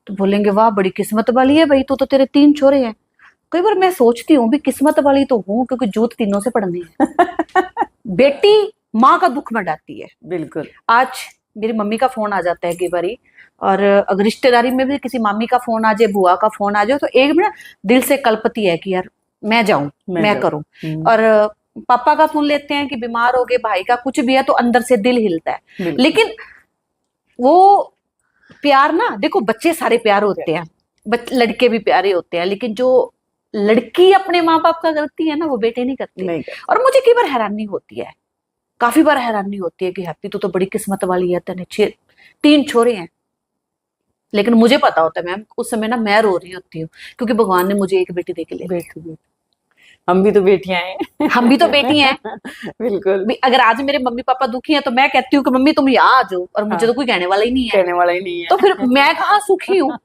तो बोलेंगे वाह बड़ी किस्मत वाली है भाई, तो तेरे 3 छोरे हैं। कई बार मैं सोचती हूँ भी किस्मत वाली तो हूँ, क्योंकि जूत तीनों से पड़नी है। बेटी माँ का दुख मिटाती है। बिल्कुल। आज मेरी मम्मी का फोन आ जाता है कई बारी, और अगर रिश्तेदारी में भी किसी मामी का फोन आ जाए, बुआ का फोन आ जाए, तो एक मिनट दिल से कल्पती है कि यार मैं जाऊं, मैं करूं। और पापा का फोन लेते हैं कि बीमार हो गए, भाई का कुछ भी है, तो अंदर से दिल हिलता है। लेकिन वो प्यार ना, देखो बच्चे सारे प्यार होते हैं, लड़के भी प्यारे होते हैं, लेकिन जो लड़की अपने माँ बाप का करती है ना, वो बेटे नहीं करते। और मुझे कई बार हैरानी होती है, काफी बार हैरानी होती है कि हैप्पी तो बड़ी किस्मत वाली है, तेने 3 छोरे हैं। लेकिन मुझे पता होता है मैम, उस समय ना मैं रो रही होती हूँ, क्योंकि भगवान ने मुझे एक बेटी दे के ले। हम भी तो बेटियां हैं। हम भी तो बेटी हैं। बिल्कुल। अगर आज मेरे मम्मी पापा दुखी हैं, तो मैं कहती हूँ कि मम्मी तुम यहाँ आ जाओ, और मुझे तो कोई कहने वाला ही नहीं है, तो फिर मैं कहाँ सुखी हूँ।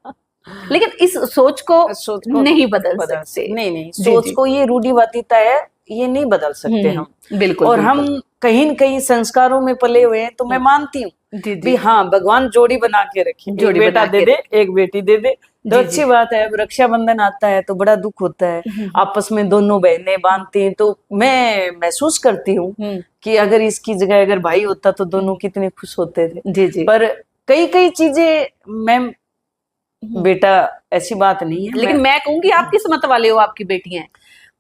लेकिन इस सोच को नहीं बदल सकते। नहीं, सोच को, ये रूढ़िवादिता है, ये नहीं बदल सकते हम। बिल्कुल। और हम कहीं न कहीं संस्कारों में पले हुए हैं, तो मैं मानती हूँ भी हाँ, भगवान जोड़ी बना के रखे, एक बेटा दे दे, एक बेटी दे दे, तो अच्छी बात है। अब रक्षाबंधन आता है तो बड़ा दुख होता है, आपस में दोनों बहनें बांधती हैं, तो मैं महसूस करती हूँ कि अगर इसकी जगह अगर भाई होता तो दोनों कितने खुश होते थे। पर कई चीजें, मैम बेटा ऐसी बात नहीं है, लेकिन मैं कहूंगी आप किस्मत वाले हो, आपकी बेटियां हैं।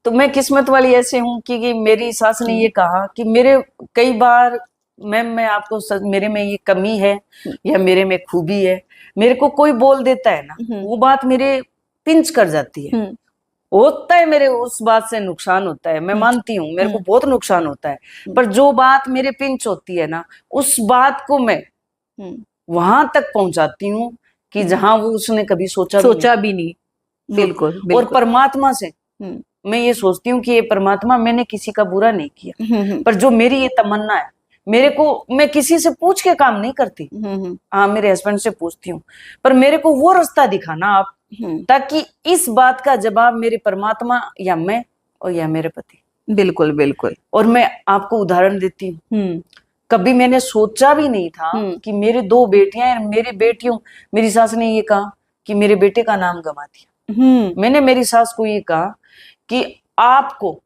तो मैं किस्मत वाली ऐसे हूँ कि मेरी सास ने ये कहा कि मेरे कई बार, मैम मैं आपको मेरे में ये कमी है या मेरे में खूबी है, मेरे को कोई बोल देता है ना, वो बात मेरे पिंच कर जाती है। होता है, मेरे उस बात से नुकसान होता है, मैं मानती हूँ, मेरे को बहुत नुकसान होता है, पर जो बात मेरे पिंच होती है ना, उस बात को मैं वहां तक पहुंचाती हूँ कि जहां वो उसने कभी सोचा भी नहीं। बिल्कुल, और बिल्कुल। परमात्मा से मैं ये सोचती हूँ कि ये परमात्मा, मैंने किसी का बुरा नहीं किया, पर जो मेरी ये तमन्ना है, मेरे को, मैं किसी से पूछ के काम नहीं करती, हाँ मेरे हस्बैंड से पूछती हूँ, पर मेरे को वो रास्ता दिखाना आप, ताकि इस बात का जवाब मेरे परमात्मा या मैं और या मेरे पति। बिल्कुल, बिल्कुल। और मैं आपको उदाहरण देती हूँ, कभी मैंने सोचा भी नहीं था कि मेरे 2 बेटियां हैं, मेरी बेटियों, मेरी सास ने ये कहा कि मेरे बेटे का नाम गंवा दिया। मैंने मेरी सास को ये कहा कि आपको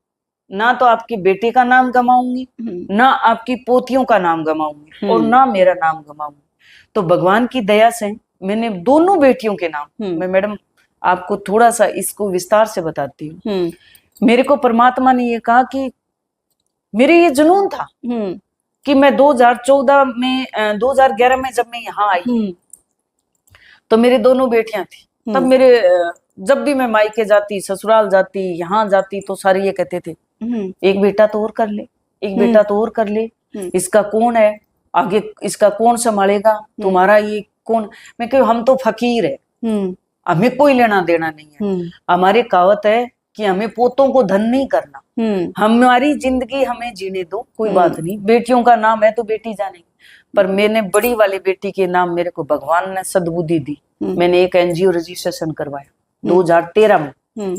ना तो आपके बेटे का नाम गंवाऊंगी, ना आपकी पोतियों का नाम गंवाऊंगी, और ना मेरा नाम गंवाऊंगी। तो भगवान की दया से मैंने दोनों बेटियों के नाम, मैं मैडम आपको थोड़ा सा इसको विस्तार से बताती हूँ। मेरे को परमात्मा ने ये कहा कि मेरे ये जुनून था कि मैं 2014 में 2011 में जब मैं यहाँ आई, तो मेरे दोनों बेटियां थी, तब मेरे जब भी मैं मायके जाती, ससुराल जाती, यहाँ जाती, तो सारे ये कहते थे एक बेटा तो और कर ले, एक बेटा तो और कर ले, इसका कौन है आगे, इसका कौन संभालेगा, तुम्हारा ये कौन। मैं कहूँ हम तो फकीर है, हमें कोई लेना देना नहीं है, हमारी कहावत है कि हमें पोतों को धन नहीं करना, हमारी जिंदगी हमें जीने दो, कोई बात नहीं, बेटियों का नाम है तो बेटी जानेगी। पर मैंने बड़ी वाली बेटी के नाम, मेरे को भगवान ने सद्बुद्धि दी, मैंने एक एनजीओ रजिस्ट्रेशन करवाया 2013 में।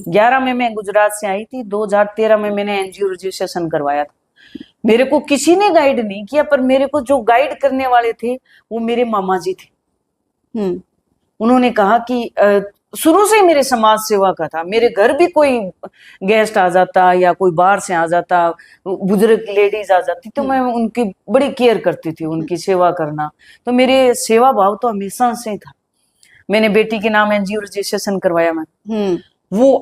11 में मैं गुजरात से आई थी, 2013 में मैंने एनजीओ रजिस्ट्रेशन करवाया था। मेरे को किसी ने गाइड नहीं किया, पर मेरे को जो गाइड करने वाले थे वो मेरे मामा जी थे। उन्होंने कहा कि शुरू से मेरे समाज सेवा का था, मेरे घर भी कोई गेस्ट आ जाता या कोई बाहर से आ जाता, बुजुर्ग लेडीज आ जाती, तो मैं उनकी बड़ी केयर करती थी, उनकी सेवा करना, तो मेरे सेवा भाव तो हमेशा से था। मैंने बेटी के नाम एनजीओ रजिस्ट्रेशन करवाया मैं, वो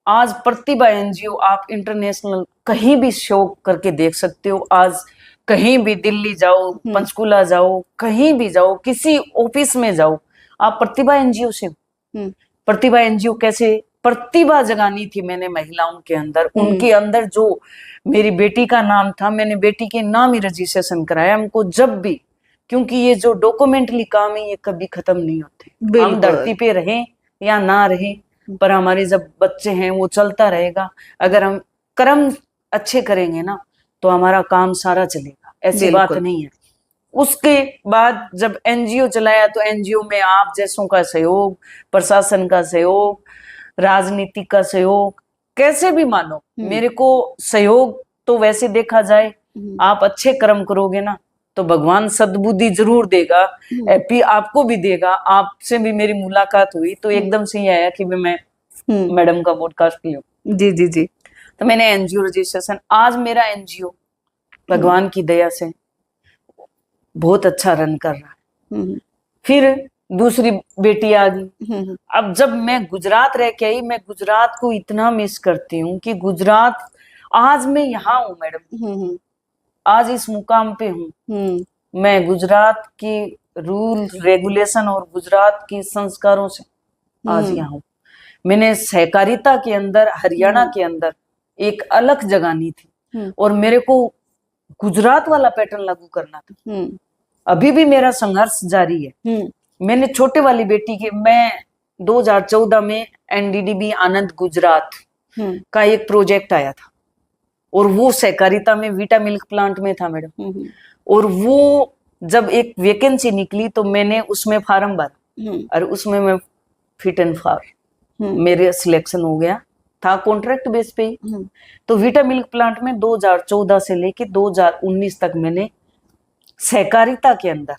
आज प्रतिभा एनजीओ आप इंटरनेशनल कहीं भी शो करके देख सकते हो। आज कहीं भी दिल्ली जाओ, पंचकुला जाओ, कहीं भी जाओ, किसी ऑफिस में जाओ, आप प्रतिभा एनजीओ से। प्रतिभा एनजीओ कैसे प्रतिभा जगानी थी मैंने महिलाओं के अंदर, उनके अंदर जो मेरी बेटी का नाम था, मैंने बेटी के नाम ही रजिस्ट्रेशन कराया हमको जब भी, क्योंकि ये जो डॉक्यूमेंटली काम है ये कभी खत्म नहीं होते, हम धरती पे रहें या ना रहें, पर हमारे जब बच्चे हैं वो चलता रहेगा। अगर हम कर्म अच्छे करेंगे ना तो हमारा काम सारा चलेगा, ऐसी बात नहीं है। उसके बाद जब एनजीओ चलाया तो एनजीओ में आप जैसों का सहयोग, प्रशासन का सहयोग, राजनीति का सहयोग, कैसे भी मानो, मेरे को सहयोग तो वैसे देखा जाए, आप अच्छे कर्म करोगे ना तो भगवान सद्बुद्धि जरूर देगा, एपी आपको भी देगा। आपसे भी मेरी मुलाकात हुई तो एकदम से ही आया कि मैं मैडम का पॉडकास्ट लूं। जी जी जी। तो मैंने एनजीओ रजिस्ट्रेशन, आज मेरा एनजीओ भगवान की दया से बहुत अच्छा रन कर रहा है। फिर दूसरी बेटी आ गई। अब जब मैं गुजरात रह के आई, मैं गुजरात को इतना मिस करती हूँ कि गुजरात, आज मैं यहाँ हूँ मैडम, आज इस मुकाम पे हूँ, मैं गुजरात की रूल रेगुलेशन और गुजरात की संस्कारों से आज यहाँ हूँ। मैंने सहकारिता के अंदर, हरियाणा के अंदर एक अलग जगानी थी और मेरे को गुजरात वाला पैटर्न लागू करना था। अभी भी मेरा संघर्ष जारी है। मैंने छोटे वाली बेटी के, मैं 2014 में एनडीडीबी आनंद गुजरात का एक प्रोजेक्ट आया था और वो सहकारिता में वीटा मिल्क प्लांट में था मैडम। और वो जब एक वैकेंसी निकली तो मैंने उसमें फार्म भरा और उसमें मैं फिट एंड फार, मेरे सिलेक्शन हो गया था कॉन्ट्रैक्ट बेस पे ही। तो वीटा मिल्क प्लांट में 2014 से लेके 2019 तक मैंने सहकारिता के अंदर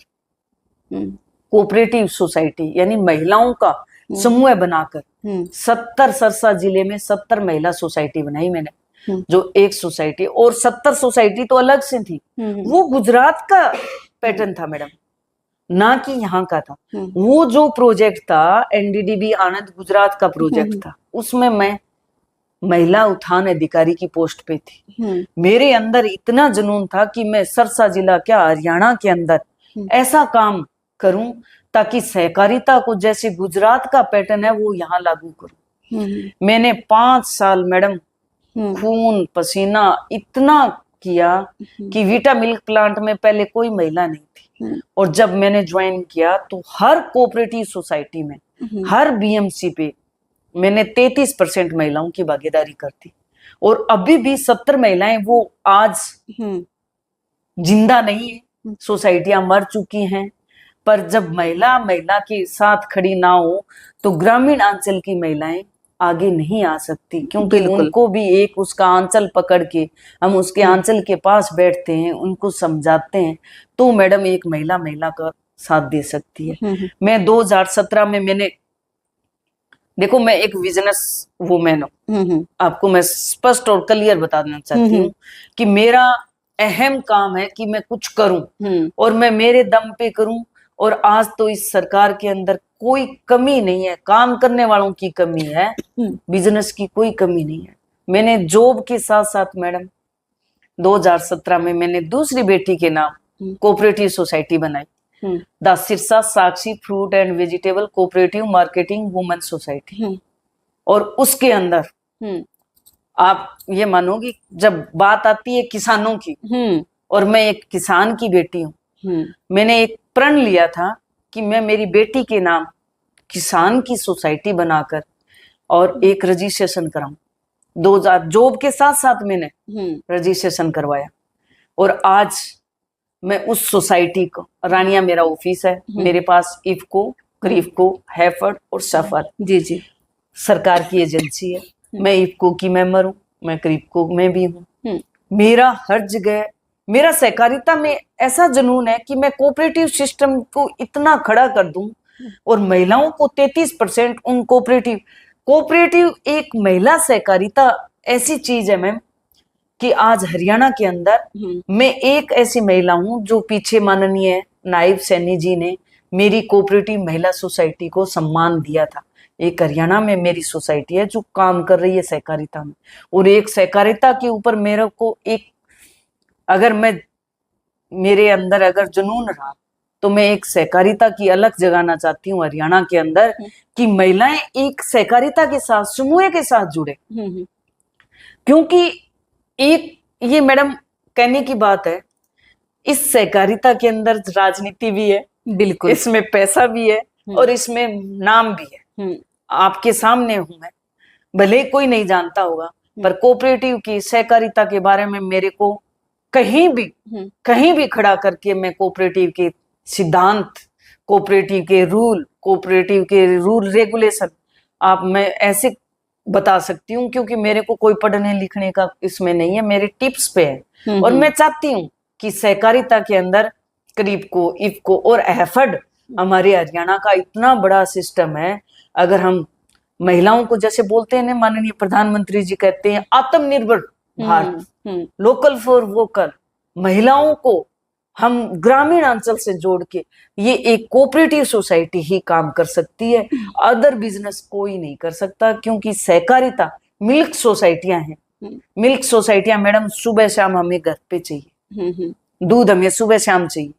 कोऑपरेटिव सोसाइटी यानी महिलाओं का समूह बनाकर 70 सरसा जिले में 70 महिला सोसाइटी बनाई मैंने, जो एक सोसाइटी, और 70 सोसाइटी तो अलग से थी। वो गुजरात का पैटर्न था मैडम, ना कि यहाँ का था। वो जो प्रोजेक्ट था एनडीडीबी आनंद गुजरात का प्रोजेक्ट था, उसमें मैं महिला उत्थान अधिकारी की पोस्ट पे थी। मेरे अंदर इतना जुनून था कि मैं सरसा जिला क्या हरियाणा के अंदर ऐसा काम करूं ताकि सहकारिता को जैसे गुजरात का पैटर्न है वो यहाँ लागू करूं। मैंने 5 साल मैडम खून पसीना इतना किया कि वीटा मिल्क प्लांट में पहले कोई महिला नहीं थी, और जब मैंने ज्वाइन किया तो हर कोऑपरेटिव सोसाइटी में, हर बीएमसी पे मैंने 33% महिलाओं की भागीदारी कर दी, और अभी भी 70 महिलाएं वो आज जिंदा नहीं है, सोसाइटियां मर चुकी हैं। पर जब महिला के साथ खड़ी ना हो तो ग्रामीण अंचल की महिलाएं आगे नहीं आ सकती, क्योंकि उनको भी एक उसका आंचल पकड़ के हम उसके आंचल के पास बैठते हैं, उनको समझाते हैं, तो मैडम एक महिला का साथ दे सकती है। मैं 2017 में मैंने, देखो मैं एक बिजनेस वुमेन हूँ, आपको मैं स्पष्ट और क्लियर बताना चाहती हूँ कि मेरा अहम काम है कि मैं कुछ करूं, और मैं मेरे दम पे करूं। और आज तो इस सरकार के अंदर कोई कमी नहीं है, काम करने वालों की कमी है, बिजनेस की कोई कमी नहीं है। मैंने जॉब के साथ साथ मैडम 2017 में मैंने दूसरी बेटी के नाम कोऑपरेटिव सोसाइटी बनाई, the Sirsa Sakshi fruit and vegetable cooperative marketing women society. और उसके अंदर आप ये मानोगी, जब बात आती है किसानों की, और मैं एक किसान की बेटी हूँ, मैंने एक प्रण लिया था कि मैं मेरी बेटी के नाम किसान की सोसाइटी बनाकर और एक रजिस्ट्रेशन कराऊं। 2000 जॉब के साथ साथ मैंने रजिस्ट्रेशन करवाया, और आज मैं उस सोसाइटी को, रानिया मेरा ऑफिस है, मेरे पास इफको, क्रिफको, हैफर्ड और सफर जी सरकार की एजेंसी है। मैं इफको की मेंबर हूँ, मैं क्रिफको में भी हूँ। मेरा हर जगह, मेरा सहकारिता में ऐसा जुनून है कि मैं कोऑपरेटिव सिस्टम को इतना खड़ा कर दूं, और महिलाओं को 33% उन कोऑपरेटिव एक महिला सहकारिता ऐसी चीज है मैम कि आज हरियाणा के अंदर मैं एक ऐसी महिला हूं जो पीछे माननीय नायब सैनी जी ने मेरी कोऑपरेटिव महिला सोसाइटी को सम्मान दिया था। एक हरियाणा में मेरी सोसाइटी है जो काम कर रही है सहकारिता में, और एक सहकारिता के ऊपर मेरे को एक, अगर मैं, मेरे अंदर अगर जुनून रहा तो मैं एक सहकारिता की अलग जगाना चाहती हूँ हरियाणा के अंदर, कि महिलाएं एक सहकारिता के साथ, समूह के साथ जुड़े। क्योंकि एक ये मैडम कहने की बात है, इस सहकारिता के अंदर राजनीति भी है, बिल्कुल, इसमें पैसा भी है, और इसमें नाम भी है। आपके सामने हूं मैं, भले कोई नहीं जानता होगा, पर कोऑपरेटिव की सहकारिता के बारे में मेरे को कहीं भी खड़ा करके मैं कोऑपरेटिव के सिद्धांत, कोऑपरेटिव के रूल रेगुलेशन आप मैं ऐसे बता सकती हूँ, क्योंकि मेरे को कोई पढ़ने लिखने का इसमें नहीं है, मेरे टिप्स पे है। और मैं चाहती हूँ कि सहकारिता के अंदर क्रिफको, इफको और हैफर्ड, हमारे हरियाणा का इतना बड़ा सिस्टम है। अगर हम महिलाओं को, जैसे बोलते हैं ना, माननीय प्रधानमंत्री जी कहते हैं आत्मनिर्भर भारत, लोकल फॉर वोकल, महिलाओं को हम ग्रामीण अंचल से जोड़ के ये एक कोऑपरेटिव सोसाइटी ही काम कर सकती है, अदर बिजनेस कोई नहीं कर सकता। क्योंकि सहकारिता मिल्क सोसाइटियां हैं, मिल्क सोसाइटियां मैडम सुबह शाम हमें घर पे चाहिए, दूध हमें सुबह शाम चाहिए,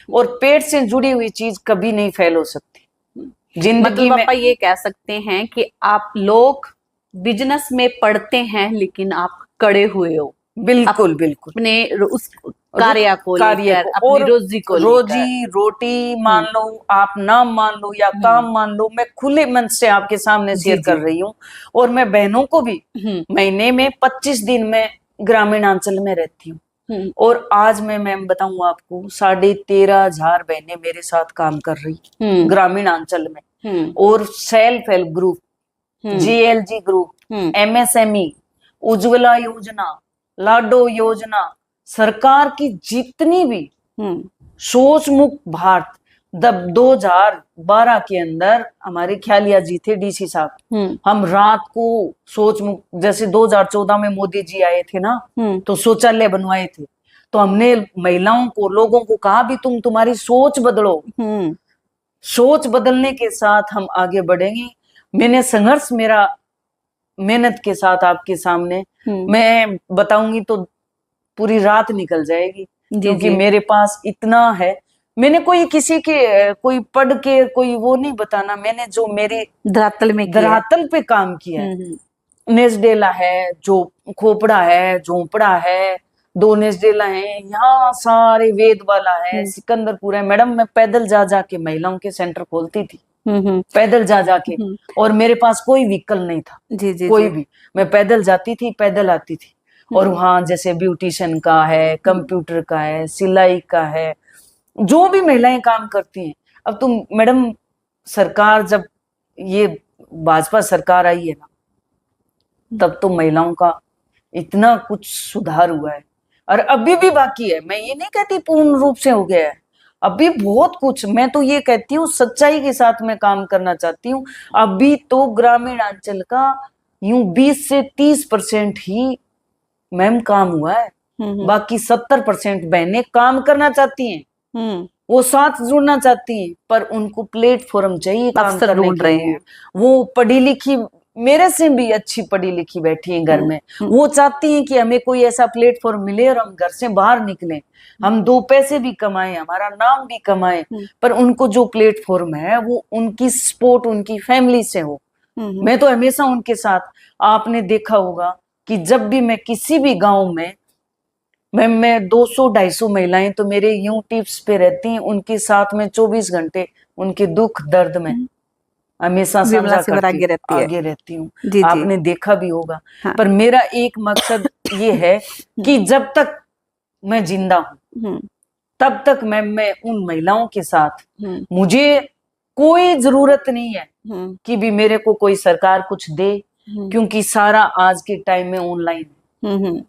और पेट से जुड़ी हुई चीज कभी नहीं फैल हो सकती जिंदगी मतलब में। आप ये कह सकते हैं कि आप लोग बिजनेस में पढ़ते हैं लेकिन आप कड़े हुए हो, बिल्कुल बिल्कुल, अपने उस कार्य को लेकर, और रोजी रोटी मान लो, आप नाम मान लो या काम मान लो, मैं खुले मन से आपके सामने शेयर कर रही हूँ। और मैं बहनों को भी महीने में 25 दिन में ग्रामीण अंचल में रहती हूँ, और आज मैं बताऊं आपको, 13,500 बहनें मेरे साथ काम कर रही ग्रामीण अंचल में। और self help group, GLG group, MSME, Ujjwala योजना, लाडो योजना, सरकार की जितनी भी सोच मुक्त भारत, 2012 के अंदर हमारे ख्यालिया जी थे डीसी साहब, हम रात को सोच मुक्त, जैसे 2014 में मोदी जी आए थे ना, तो शौचालय बनवाए थे, तो हमने महिलाओं को, लोगों को कहा भी तुम्हारी सोच बदलो, सोच बदलने के साथ हम आगे बढ़ेंगे। मैंने संघर्ष, मेरा मेहनत के साथ आपके सामने मैं बताऊंगी तो पूरी रात निकल जाएगी, क्योंकि मेरे पास इतना है। मैंने कोई किसी के कोई पढ़ के कोई वो नहीं बताना, मैंने जो मेरे धरातल में किया है। धरातल पे काम किया है। नेसडेला है, जो खोपड़ा है, झोपड़ा है, 2 नेसडेला है, यहाँ सारे वेद वाला है, सिकंदरपुर है। मैडम मैं पैदल जा जाके महिलाओं के सेंटर खोलती थी, पैदल जा जाके, और मेरे पास कोई व्हीकल नहीं था। जी जी कोई भी, मैं पैदल जाती थी, पैदल आती थी। और वहां जैसे ब्यूटिशियन का है, कंप्यूटर का है, सिलाई का है, जो भी महिलाएं काम करती हैं। अब तुम मैडम, सरकार जब ये भाजपा सरकार आई है ना, तब तो महिलाओं का इतना कुछ सुधार हुआ है, और अभी भी बाकी है। मैं ये नहीं कहती पूर्ण रूप से हो गया है, अभी बहुत कुछ। मैं तो ये कहती हूँ सच्चाई के साथ मैं काम करना चाहती हूँ। अभी तो ग्रामीण अंचल का यूं 20 से 30% ही मैम काम हुआ है, बाकी 70% बहनें काम करना चाहती हैं, वो साथ जुड़ना चाहती हैं, पर उनको प्लेटफॉर्म चाहिए काम अवसर करने ढूंढ के रहे लिए। हैं। वो पढ़ी लिखी, मेरे से भी अच्छी पढ़ी लिखी बैठी है घर में, वो चाहती हैं कि हमें कोई ऐसा प्लेटफॉर्म मिले और हम घर से बाहर निकलें, हम 2 पैसे भी कमाएं, हमारा नाम भी कमाएं, पर उनको जो प्लेटफॉर्म है वो उनकी सपोर्ट उनकी फैमिली से हो। मैं तो हमेशा उनके साथ, आपने देखा होगा कि जब भी मैं किसी भी गांव में, मैं 200-250 महिलाएं तो मेरे यूं टिप्स पे रहती हैं, उनके साथ में 24 घंटे उनके दुख दर्द में हमेशा विमला सिमर आगे आगे रहती हूँ। जी। आपने देखा भी होगा। हाँ। पर मेरा एक मकसद ये है कि जब तक मैं जिंदा हूँ तब तक मैं उन महिलाओं के साथ, मुझे कोई जरूरत नहीं है कि भी मेरे को कोई सरकार कुछ दे, क्योंकि सारा आज के टाइम में ऑनलाइन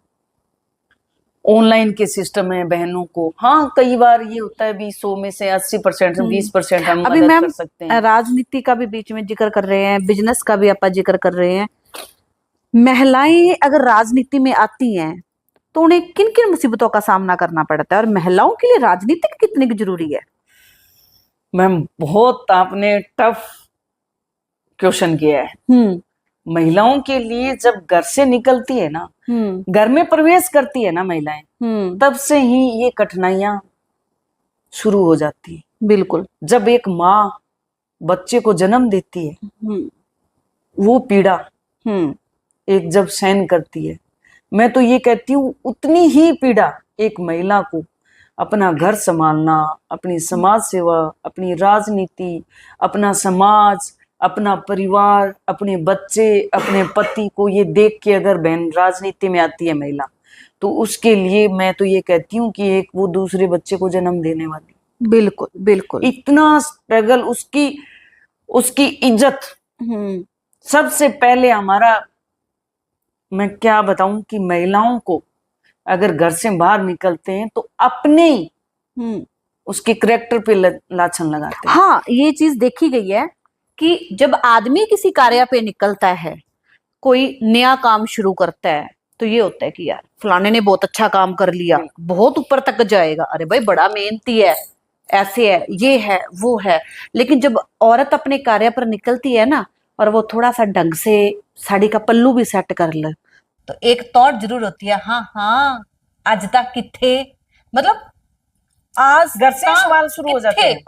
ऑनलाइन के सिस्टम है। बहनों को हाँ कई बार ये होता है 100 में से 80% 20% हम अभी मदद मैम कर सकते हैं। राजनीति का भी बीच में जिक्र कर रहे हैं, बिजनेस का भी आप जिक्र कर रहे हैं। महिलाएं अगर राजनीति में आती हैं तो उन्हें किन किन मुसीबतों का सामना करना पड़ता है, और महिलाओं के लिए राजनीति कितनी की जरूरी है? मैम बहुत आपने टफ क्वेश्चन किया है। महिलाओं के लिए जब घर से निकलती है ना, घर में प्रवेश करती है ना महिलाएं, तब से ही ये कठिनाइयां शुरू हो जाती है। बिल्कुल। जब एक माँ बच्चे को जन्म देती है, वो पीड़ा एक जब सहन करती है, मैं तो ये कहती हूँ उतनी ही पीड़ा एक महिला को अपना घर संभालना, अपनी समाज सेवा, अपनी राजनीति, अपना समाज, अपना परिवार, अपने बच्चे, अपने पति को ये देख के अगर बहन राजनीति में आती है महिला, तो उसके लिए मैं तो ये कहती हूँ कि एक वो दूसरे बच्चे को जन्म देने वाली। बिल्कुल बिल्कुल। इतना स्ट्रगल, उसकी इज्जत सबसे पहले हमारा, मैं क्या बताऊं कि महिलाओं को अगर घर से बाहर निकलते हैं तो अपने उसके करेक्टर पे लाछन लगाते हैं। हाँ, ये चीज देखी गई है कि जब आदमी किसी कार्य पे निकलता है, कोई नया काम शुरू करता है, तो ये होता है कि यार फलाने ने बहुत अच्छा काम कर लिया, बहुत ऊपर तक जाएगा, अरे भाई बड़ा मेहनती है, ऐसे है, ये है, वो है। लेकिन जब औरत अपने कार्य पर निकलती है ना, और वो थोड़ा सा ढंग से साड़ी का पल्लू भी सेट कर ले, तो एक तौर जरूर होती है, हाँ हाँ आज तक किथे, मतलब आज घर से सवाल शुरू हो जाते हैं,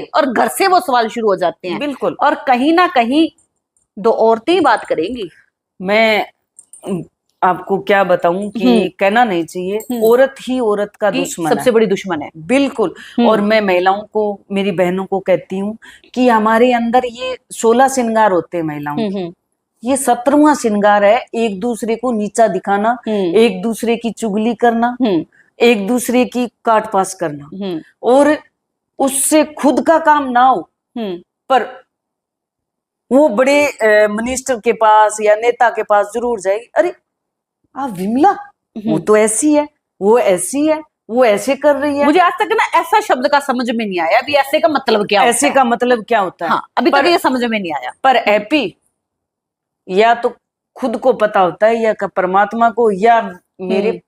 और घर से वो सवाल शुरू हो जाते हैं। बिल्कुल। और कहीं ना कहीं 2 औरतें ही बात करेंगी। मैं आपको क्या बताऊं कि कहना नहीं चाहिए, औरत ही औरत का दुश्मन सबसे बड़ी दुश्मन है। बिल्कुल। और मैं महिलाओं को, मेरी बहनों को कहती हूँ कि हमारे अंदर ये 16 श्रृंगार होते हैं महिलाओं के, ये 17वां श्रृंगार है एक दूसरे को नीचा दिखाना, एक दूसरे की चुगली करना, एक दूसरे की काट पास करना, और उससे खुद का काम ना हो पर वो बड़े मिनिस्टर के पास या नेता के पास जरूर जाएगी, अरे आप विमला, वो तो ऐसी है, वो ऐसी है, वो ऐसे कर रही है। मुझे आज तक ना ऐसा शब्द का समझ में नहीं आया, अभी ऐसे का मतलब क्या होता है? ऐसे का मतलब क्या होता है? हाँ, अभी तक ये समझ में नहीं आया। पर हैप्पी या तो खुद को पता होता है, या परमात्मा को, या मेरे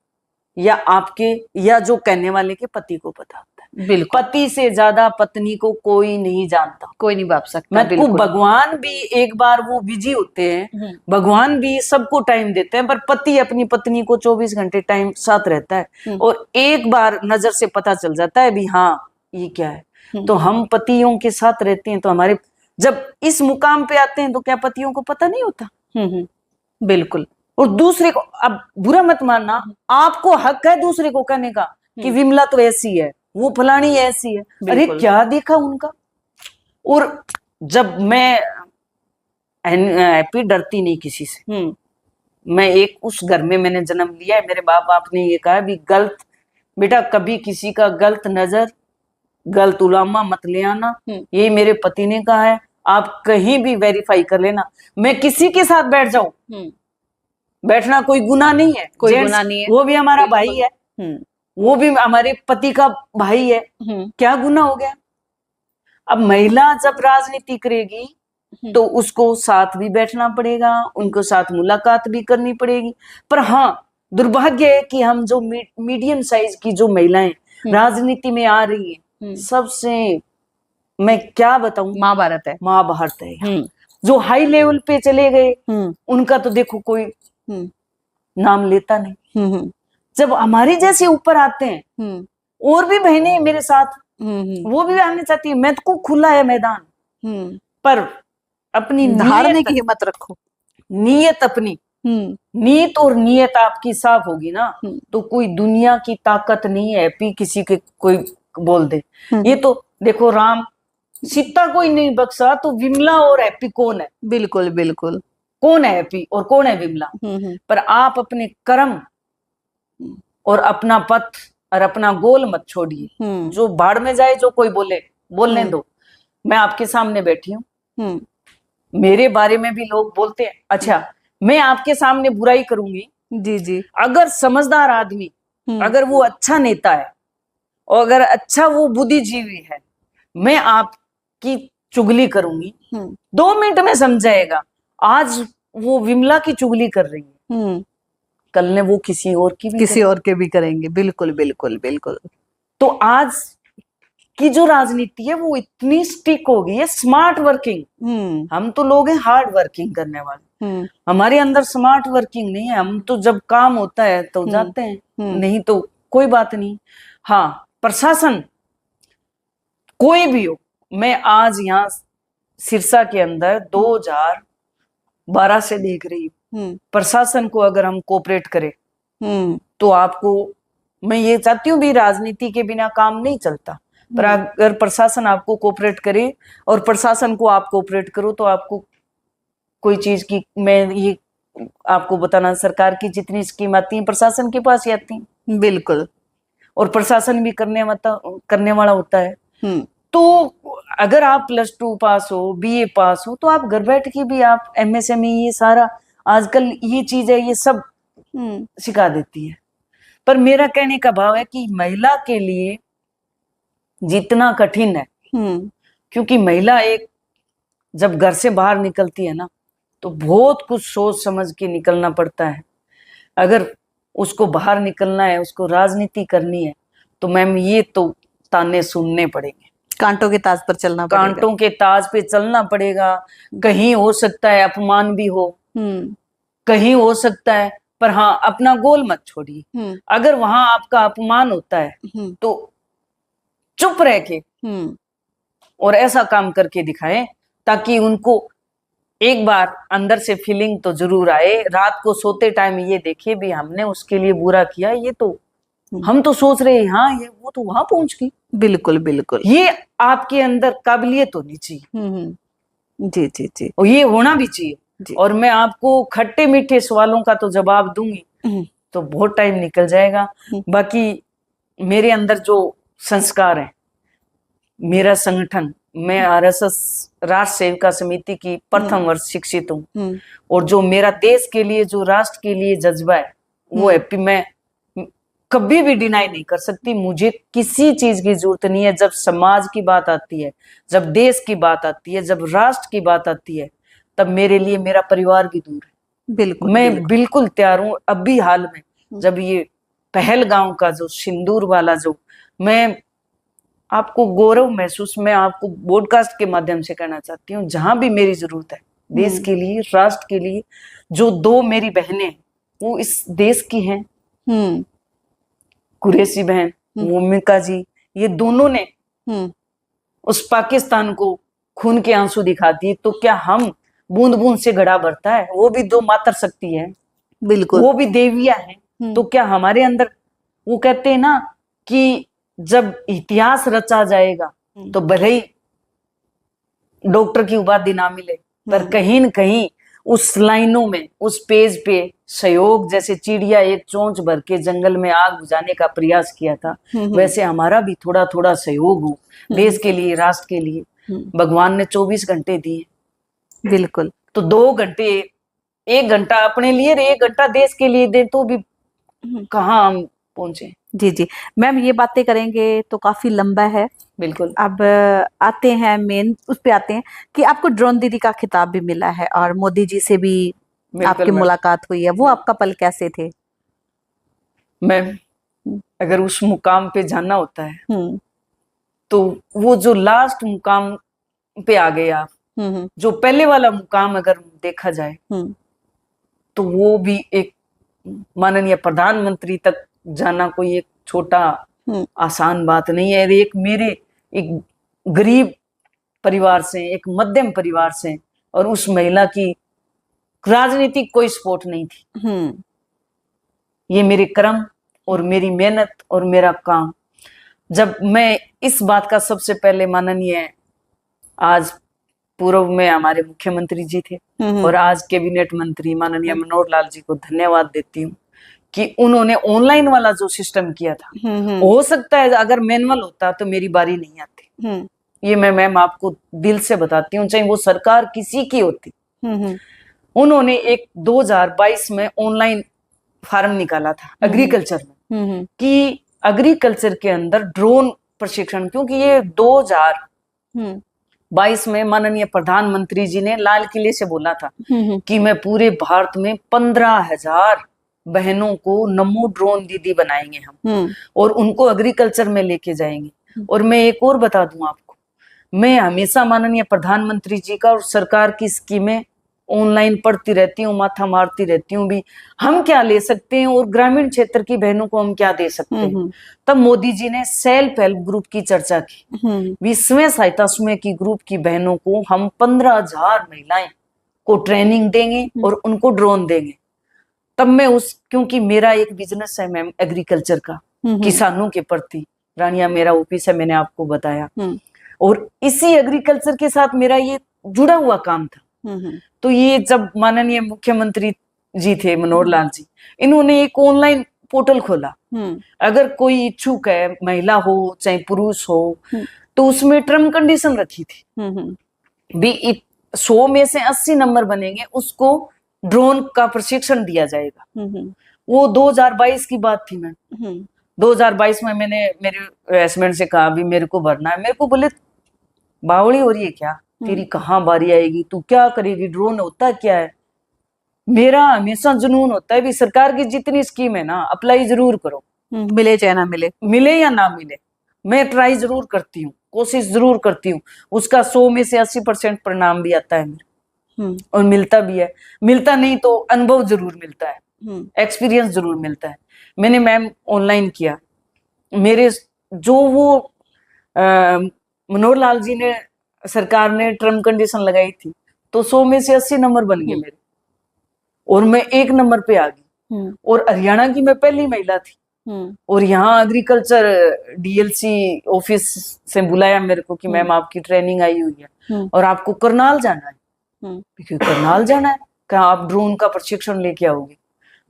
या आपके, या जो कहने वाले के पति को पता होता है। बिल्कुल। पति से ज्यादा पत्नी को कोई नहीं जानता, कोई नहीं भाप सकता। मैं तो भगवान भी एक बार वो बिजी होते हैं, भगवान भी सबको टाइम देते हैं, पर पति अपनी पत्नी को 24 घंटे टाइम साथ रहता है, और एक बार नजर से पता चल जाता है भी हाँ ये क्या है। तो हम पतियों के साथ रहते हैं, तो हमारे जब इस मुकाम पे आते हैं तो क्या पतियों को पता नहीं होता? बिल्कुल। और दूसरे को, अब बुरा मत मानना, आपको हक है दूसरे को कहने का कि विमला तो ऐसी है, वो फलानी ऐसी है। अरे क्या देखा उनका? और जब मैं हैप्पी डरती नहीं किसी से, मैं एक उस घर में मैंने जन्म लिया है, मेरे बाप बाप ने ये कहा भी गलत बेटा कभी किसी का गलत नजर गलत उलामा मत ले आना, ये मेरे पति ने कहा है, आप कहीं भी वेरीफाई कर लेना। मैं किसी के साथ बैठ जाऊं, बैठना कोई गुनाह नहीं है, कोई गुनाह नहीं है, वो भी हमारा भाई है, वो भी हमारे पति का भाई है, क्या गुनाह हो गया? अब महिला जब राजनीति करेगी तो उसको साथ भी बैठना पड़ेगा, उनको साथ मुलाकात भी करनी पड़ेगी। पर हाँ, दुर्भाग्य है कि हम जो मीडियम साइज की जो महिलाएं राजनीति में आ रही है, सबसे मैं क्या बताऊं, महाभारत है, महाभारत है। जो हाई लेवल पे चले गए उनका तो देखो कोई नाम लेता नहीं। जब हमारी जैसे ऊपर आते हैं, और भी बहनें मेरे साथ वो भी आने चाहती है, मैं तो खुला है मैदान, पर अपनी हारने की हिम्मत रखो, नीयत अपनी नीयत और नीयत आपकी साफ होगी ना, तो कोई दुनिया की ताकत नहीं है पी किसी के कोई बोल दे। ये तो देखो राम सीता कोई नहीं बख्शा, तो विमला और हैप्पी कौन है? बिल्कुल बिल्कुल, कौन है हैप्पी और कौन है विमला? पर आप अपने कर्म और अपना पथ और अपना गोल मत छोड़िए। जो बाढ़ में जाए, जो कोई बोले बोलने दो। मैं आपके सामने बैठी हूँ, मेरे बारे में भी लोग बोलते हैं, अच्छा मैं आपके सामने बुराई करूंगी, जी जी, अगर समझदार आदमी, अगर वो अच्छा नेता है और अगर अच्छा वो बुद्धिजीवी है, मैं आपकी चुगली करूंगी, 2 मिनट में समझाएगा। आज वो विमला की चुगली कर रही है, कल ने वो किसी और की भी करेंगे। बिल्कुल बिल्कुल बिल्कुल। तो आज की जो राजनीति है वो इतनी स्टिक हो गई है, स्मार्ट वर्किंग। हम तो लोग हैं हार्ड वर्किंग करने वाले, हमारे अंदर स्मार्ट वर्किंग नहीं है। हम तो जब काम होता है तो जाते हैं, नहीं तो कोई बात नहीं। हाँ, प्रशासन कोई भी हो, मैं आज यहाँ सिरसा के अंदर 2012 से देख रही हूँ, प्रशासन को अगर हम कोऑपरेट करें तो आपको, मैं ये चाहती हूँ भी राजनीति के बिना काम नहीं चलता, पर अगर प्रशासन आपको कोऑपरेट करे और प्रशासन को आप कोऑपरेट करो तो आपको कोई चीज की, मैं ये आपको बताना, सरकार की जितनी स्कीम आती है प्रशासन के पास ही आती है। बिल्कुल, और प्रशासन भी करने वाला होता है। तो अगर आप +2 पास हो, BA पास हो, तो आप घर बैठ के भी आप MSME, ये सारा आजकल ये चीज है, ये सब सिखा देती है। पर मेरा कहने का भाव है कि महिला के लिए जितना कठिन है, क्योंकि महिला एक जब घर से बाहर निकलती है ना, तो बहुत कुछ सोच समझ के निकलना पड़ता है। अगर उसको बाहर निकलना है, उसको राजनीति करनी है, तो मैम ये तो ताने सुनने पड़ेंगे, कांटों के ताज पर चलना पड़ेगा, कांटों के ताज पे चलना पड़ेगा। कहीं हो सकता है अपमान भी हो, कहीं हो सकता है, पर हाँ अपना गोल मत छोड़िए। अगर वहां आपका अपमान होता है तो चुप रह के और ऐसा काम करके दिखाएं ताकि उनको एक बार अंदर से फीलिंग तो जरूर आए। रात को सोते टाइम ये देखे भी हमने उसके लिए बुरा किया, ये तो हम तो सोच रहे हैं हाँ ये वो तो वहां पहुंच गई। बिल्कुल बिल्कुल, ये आपके अंदर काबिलियत होनी चाहिए। जी जी जी, और ये होना भी चाहिए। और मैं आपको खट्टे मीठे सवालों का तो जवाब दूंगी तो बहुत टाइम निकल जाएगा। बाकी मेरे अंदर जो संस्कार है, मेरा संगठन, मैं RSS राष्ट्र सेविका समिति की प्रथम वर्ष शिक्षित हूँ, और जो मेरा देश के लिए, जो राष्ट्र के लिए जज्बा है वो हैप्पी मैं कभी भी डिनाई नहीं कर सकती। मुझे किसी चीज की जरूरत नहीं है। जब समाज की बात आती है, जब देश की बात आती है, जब राष्ट्र की बात आती है, तब मेरे लिए मेरा परिवार भी दूर है। बिल्कुल, मैं बिल्कुल तैयार हूँ। अभी हाल में जब ये पहलगांव का जो सिंदूर वाला, जो मैं आपको गौरव महसूस, मैं आपको पॉडकास्ट के माध्यम से कहना चाहती हूँ, जहां भी मेरी जरूरत है देश के लिए, राष्ट्र के लिए, जो 2 मेरी बहनें वो इस देश की हैं, कुरैशी बहन, भूमिका जी, ये दोनों ने उस पाकिस्तान को खून के आंसू दिखाती है, तो क्या हम बूंद बूंद से घड़ा भरता है? वो भी दो मात्र शक्ति है, बिल्कुल। वो भी देवियां हैं। तो क्या हमारे अंदर, वो कहते हैं ना कि जब इतिहास रचा जाएगा तो भले ही डॉक्टर की उपाधि ना मिले, पर कहीं न कहीं उस लाइनों में, उस पेज पे सहयोग, जैसे चिड़िया एक चोंच भर के जंगल में आग बुझाने का प्रयास किया था, वैसे हमारा भी थोड़ा थोड़ा सहयोग हो देश के लिए, राष्ट्र के लिए। भगवान ने 24 घंटे दिए, बिल्कुल। तो 2 घंटे, 1 घंटा अपने लिए और 1 घंटा देश के लिए दे, तो भी कहाँ हम पहुंचे। जी जी मैम, ये बातें करेंगे तो काफी लंबा है। बिल्कुल। अब आते हैं मेन उस पे आते हैं कि आपको ड्रोन दीदी का खिताब भी मिला है और मोदी जी से भी आपकी मुलाकात हुई है, वो आपका पल कैसे थे? मैम, अगर उस मुकाम पे जाना होता है तो वो जो लास्ट मुकाम पे आ गए आप, जो पहले वाला मुकाम अगर देखा जाए तो वो भी एक माननीय प्रधानमंत्री तक जाना कोई एक छोटा आसान बात नहीं है। एक गरीब परिवार से, एक मध्यम परिवार से, और उस महिला की राजनीतिक कोई सपोर्ट नहीं थी। ये मेरे कर्म और मेरी मेहनत और मेरा काम। जब मैं इस बात का सबसे पहले माननीय, आज पूर्व में हमारे मुख्यमंत्री जी थे और आज कैबिनेट मंत्री माननीय मनोहर लाल जी को धन्यवाद देती हूँ कि उन्होंने ऑनलाइन वाला जो सिस्टम किया था, हो सकता है अगर मैनुअल होता तो मेरी बारी नहीं आती। ये मैं मैम आपको दिल से बताती हूँ, चाहे वो सरकार किसी की होती। उन्होंने एक 2022 में ऑनलाइन फार्म निकाला था एग्रीकल्चर में कि एग्रीकल्चर के अंदर ड्रोन प्रशिक्षण, क्योंकि ये 2022 में माननीय प्रधानमंत्री जी ने लाल किले से बोला था कि मैं पूरे भारत में 15,000 बहनों को नमो ड्रोन दीदी बनाएंगे हम, और उनको एग्रीकल्चर में लेके जाएंगे। और मैं एक और बता दूं आपको, मैं हमेशा माननीय प्रधानमंत्री जी का और सरकार की स्कीमें ऑनलाइन पढ़ती रहती हूँ, माथा मारती रहती हूँ भी, हम क्या ले सकते हैं और ग्रामीण क्षेत्र की बहनों को हम क्या दे सकते हैं। तब मोदी जी ने सेल्फ हेल्प ग्रुप की चर्चा की, विश्व सहायता समूह की ग्रुप की बहनों को हम 15,000 महिलाएं को ट्रेनिंग देंगे और उनको ड्रोन देंगे। तब मैं क्योंकि मेरा एक बिजनेस है मैम एग्रीकल्चर का, किसानों के प्रति, रानिया मेरा ऑफिस है, मैंने आपको बताया, और इसी एग्रीकल्चर के साथ मेरा ये जुड़ा हुआ काम था। तो ये जब माननीय मुख्यमंत्री जी थे मनोहर लाल जी, इन्होंने एक ऑनलाइन पोर्टल खोला, अगर कोई इच्छुक है, महिला हो चाहे पुरुष हो, तो उसमें टर्म कंडीशन रखी थी भी 100 में से 80 नंबर बनेंगे, उसको ड्रोन का प्रशिक्षण दिया जाएगा। वो 2022 की बात थी मैम। 2022 में मैंने मेरे हस्बैंड से कहा भी मेरे को भरना है। मेरे को बोले बावड़ी हो रही है क्या, तेरी कहाँ बारी आएगी, तू क्या करेगी, ड्रोन होता क्या है। मेरा हमेशा जुनून होता है भी सरकार की जितनी स्कीम है ना, अप्लाई जरूर करो, मिले चाहे ना मिले, मिले या ना मिले, मैं ट्राई जरूर करती हूँ, कोशिश जरूर करती हूँ। उसका 100 में से 80% परिणाम भी आता है मेरे, और मिलता भी है। मिलता नहीं तो अनुभव जरूर मिलता है, एक्सपीरियंस जरूर मिलता है। मैंने मैम ऑनलाइन किया, मेरे जो वो मनोहर लाल जी ने, सरकार ने टर्म कंडीशन लगाई थी, तो 100 में से 80 नंबर बन गए मेरे, और मैं 1 नंबर पे आ गई। और हरियाणा की मैं पहली महिला थी, और यहाँ एग्रीकल्चर डीएलसी ऑफिस से बुलाया मेरे को कि मैम आपकी ट्रेनिंग आई हुई है और आपको करनाल जाना है। क्योंकि करनाल जाना है, कहा आप ड्रोन का प्रशिक्षण लेके आओगे।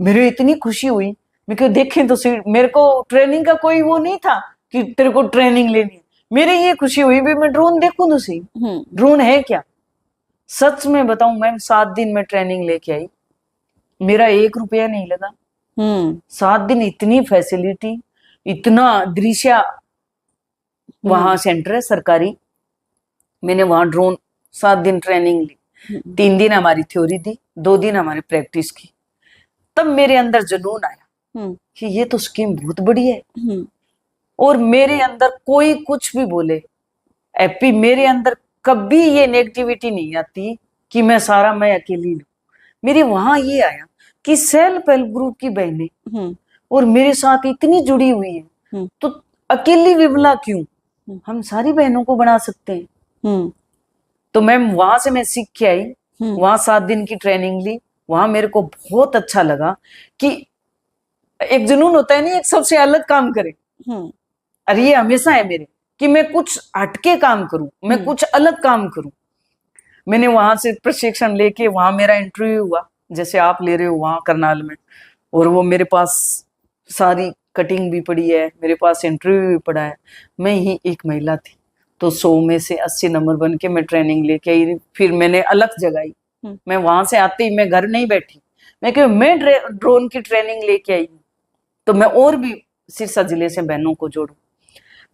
मेरी इतनी खुशी हुई, मैं क्यों देखें तो मेरे को ट्रेनिंग का कोई वो नहीं था कि तेरे को ट्रेनिंग लेनी है। मेरी ये खुशी हुई भी मैं ड्रोन देखूं तो सही, ड्रोन है क्या। सच में बताऊं मैम, 7 दिन में ट्रेनिंग लेके आई, मेरा 1 रुपया नहीं लगा। 7 दिन इतनी फैसिलिटी, इतना दृश्य, वहां सेंटर है सरकारी, मैंने वहां ड्रोन 7 दिन ट्रेनिंग ली। 3 दिन हमारी थ्योरी दी, 2 दिन हमारी प्रैक्टिस की। तब मेरे अंदर जुनून आया कि ये तो स्कीम बहुत बड़ी है। और मेरे अंदर कोई कुछ भी बोले, एपी मेरे अंदर कभी ये नेगेटिविटी नहीं आती कि मैं अकेली लूं। मेरे वहां ये आया कि सेल्फ हेल्प ग्रुप की बहनें और मेरे साथ इतनी जुड़ी हुई है, तो अकेली विमला क्यों, हम सारी बहनों को बना सकते हैं। तो मैम वहां से मैं सीख के आई, वहां 7 दिन की ट्रेनिंग ली। वहां मेरे को बहुत अच्छा लगा कि एक जुनून होता है नहीं, एक सबसे अलग काम करे। और ये हमेशा है मेरे कि मैं कुछ हटके काम करूं, मैं कुछ अलग काम करूं। मैंने वहां से प्रशिक्षण लेके वहां मेरा इंटरव्यू हुआ, जैसे आप ले रहे हो वहां करनाल में, और वो मेरे पास सारी कटिंग भी पड़ी है, मेरे पास इंटरव्यू भी पड़ा है। मैं ही एक महिला थी, तो 100 में से 80 नंबर बन के मैं ट्रेनिंग लेके आई। फिर मैंने अलग जगाई। मैं वहां से आते ही मैं घर नहीं बैठी, मैं ड्रोन की ट्रेनिंग लेके आई, तो मैं और भी सिरसा जिले से बहनों को जोड़ू।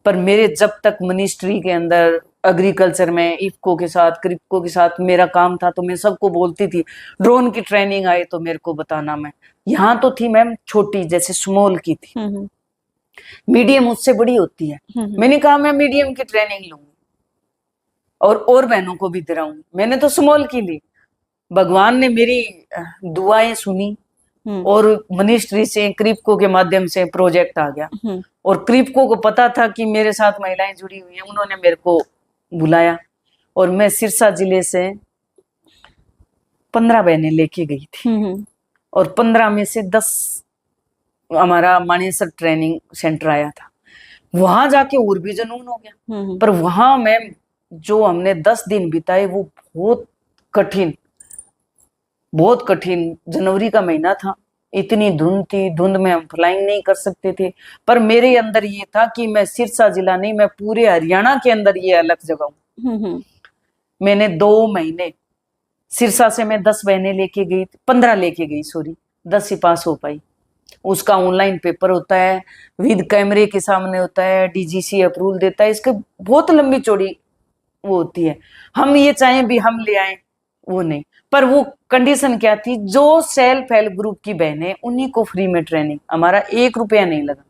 पर मेरे जब तक मिनिस्ट्री के अंदर एग्रीकल्चर में इफ्को के साथ, क्रिप्को के साथ मेरा काम था, तो मैं सबको बोलती थी ड्रोन की ट्रेनिंग आए तो मेरे को बताना। मैं यहाँ तो थी मैम छोटी, जैसे स्मॉल की थी, मीडियम उससे बड़ी होती है। मैंने कहा मैं मीडियम की ट्रेनिंग लूंगी और बहनों को भी दिलाऊंगी। मैंने तो स्मॉल की ली। भगवान ने मेरी दुआएं सुनी और मिनिस्ट्री से क्रिप्को के माध्यम से प्रोजेक्ट आ गया। और क्रिप्को को पता था कि मेरे साथ महिलाएं जुड़ी हुई हैं, उन्होंने मेरे को बुलाया और मैं सिरसा जिले से 15 बहनें लेके गई थी। और 15 में से 10 हमारा मानेसर ट्रेनिंग सेंटर आया था। वहां जाके और भी जुनून हो गया। पर वहां में जो हमने 10 दिन बिताए वो बहुत कठिन। जनवरी का महीना था, इतनी धुंध थी, धुंध में हम फ्लाइंग नहीं कर सकते थे। पर मेरे अंदर ये था कि मैं सिरसा जिला नहीं, मैं पूरे हरियाणा के अंदर ये अलग जगाऊं। मैंने 2 महीने सिरसा से मैं 10 बहनें लेके गई, 15 लेके गई, सॉरी 10 ही पास हो पाई। उसका ऑनलाइन पेपर होता है, विद कैमरे के सामने होता है, डीजीसी अप्रूवल देता है, इसके बहुत लंबी चौड़ी वो होती है। हम ये चाहें भी हम ले आए वो नहीं, पर वो कंडीशन क्या थी, जो सेल्फ हेल्प ग्रुप की बहनें उन्हीं को फ्री में ट्रेनिंग, हमारा 1 रुपया नहीं लगा,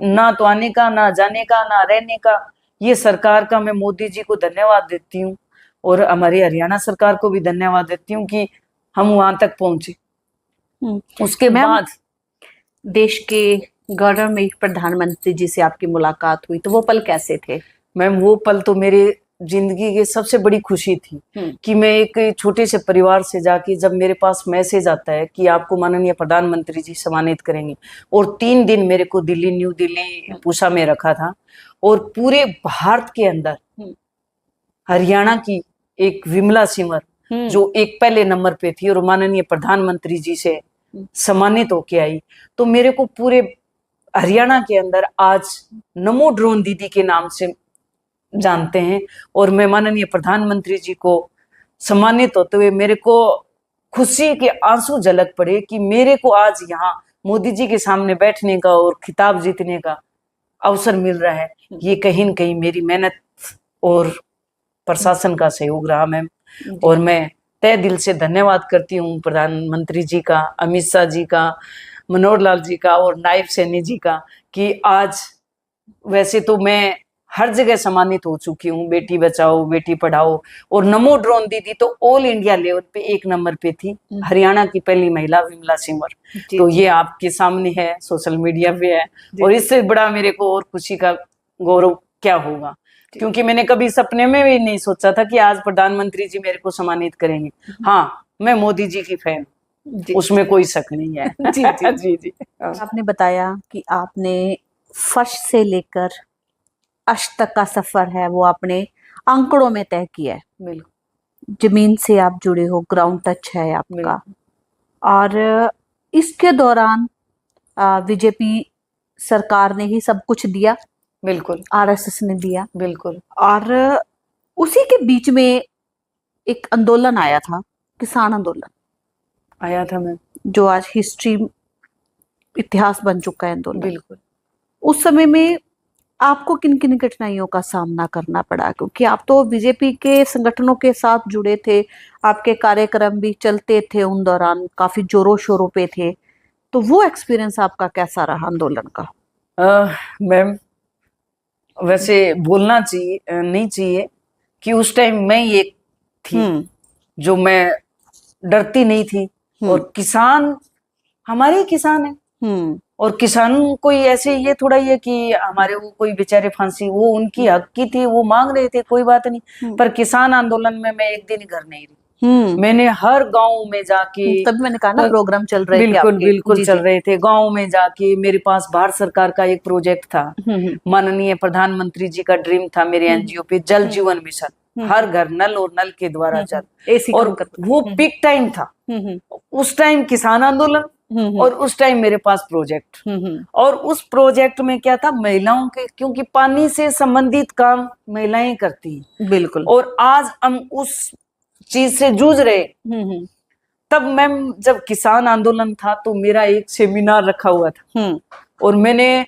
ना तो आने का, ना जाने का, ना रहने का। ये सरकार का मैं मोदी जी को धन्यवाद देती हूँ और हमारी हरियाणा सरकार को भी धन्यवाद देती हूँ कि हम वहां तक पहुंचे। उसके बाद देश के गौरवमयी प्रधानमंत्री जी से आपकी मुलाकात हुई, तो वो पल कैसे थे? मैम वो पल तो मेरे जिंदगी की सबसे बड़ी खुशी थी कि मैं एक छोटे से परिवार से जाके, जब मेरे पास मैसेज आता है कि आपको माननीय प्रधानमंत्री जी सम्मानित करेंगे, और 3 दिन मेरे को न्यू दिल्ली पूसा में रखा था, और पूरे भारत के अंदर हरियाणा की एक विमला सिंवर जो एक पहले नंबर पे थी और माननीय प्रधानमंत्री जी से सम्मानित होके आई, तो मेरे को पूरे हरियाणा के अंदर आज नमो ड्रोन दीदी के नाम से जानते हैं। और मैं माननीय प्रधानमंत्री जी को सम्मानित होते हुए मेरे को खुशी के आंसू झलक पड़े कि मेरे को आज यहाँ मोदी जी के सामने बैठने का और खिताब जीतने का अवसर मिल रहा है। ये कहीं न कहीं मेरी मेहनत और प्रशासन का सहयोग रहा मैम। और मैं तहे दिल से धन्यवाद करती हूँ प्रधानमंत्री जी का, अमित शाह जी का, मनोहर लाल जी का और नायब सैनी जी का, कि आज वैसे तो मैं हर जगह सम्मानित हो चुकी हूँ, बेटी बचाओ बेटी पढ़ाओ, और नमो ड्रोन दीदी तो ऑल इंडिया लेवल पे 1 नंबर पे थी, हरियाणा की पहली महिला विमला सिंवर। तो ये आपके सामने है, सोशल मीडिया पे है, और इससे बड़ा मेरे को और खुशी का गौरव क्या होगा, क्योंकि मैंने कभी सपने में भी नहीं सोचा था कि आज प्रधानमंत्री जी मेरे को सम्मानित करेंगे। हाँ, मैं मोदी जी की फैन, उसमें कोई शक नहीं है। जी जी जी जी। आपने बताया कि आपने फर्श से लेकर अष्ट तक का सफर है वो आपने आंकड़ों में तय किया है। बिल्कुल, जमीन से आप जुड़े हो, ग्राउंड टच है आपका। और इसके दौरान बीजेपी सरकार ने ही सब कुछ दिया, बिल्कुल आरएसएस ने दिया, बिल्कुल। और उसी के बीच में एक आंदोलन आया था, किसान आंदोलन आया था मैम, जो आज हिस्ट्री, इतिहास बन चुका है आंदोलन। बिल्कुल। उस समय में आपको किन किन कठिनाइयों का सामना करना पड़ा, क्योंकि आप तो बीजेपी के संगठनों के साथ जुड़े थे, आपके कार्यक्रम भी चलते थे, उन दौरान काफी जोरों शोरों पे थे, तो वो एक्सपीरियंस आपका कैसा रहा आंदोलन का? मैम वैसे बोलना चाहिए नहीं चाहिए कि उस टाइम मैं ये थी जो मैं डरती नहीं थी, और किसान हमारे ही किसान है, और किसानों कोई ऐसे ये थोड़ा ये कि हमारे वो कोई बेचारे फांसी, वो उनकी हक की थी, वो मांग रहे थे, कोई बात नहीं। पर किसान आंदोलन में मैं एक दिन घर नहीं रही। मैंने हर गांव में जाके, तभी मैंने कहा ना प्रोग्राम चल रहे थे बिल्कुल आपके। बिल्कुल जी, चल जी। रहे थे। गांव में जाके मेरे पास भारत सरकार का एक प्रोजेक्ट था, माननीय प्रधानमंत्री जी का ड्रीम था मेरे एनजीओ पे, जल जीवन मिशन, हर घर नल और नल के द्वारा जल। एसी और वो पीक टाइम था, उस टाइम किसान आंदोलन और उस टाइम मेरे पास प्रोजेक्ट। और उस प्रोजेक्ट में क्या था, महिलाओं के, क्योंकि पानी से संबंधित काम महिलाएं करती हैं। बिल्कुल। और आज हम उस चीज से जूझ रहे। तब मैम जब किसान आंदोलन था तो मेरा एक सेमिनार रखा हुआ था, और मैंने,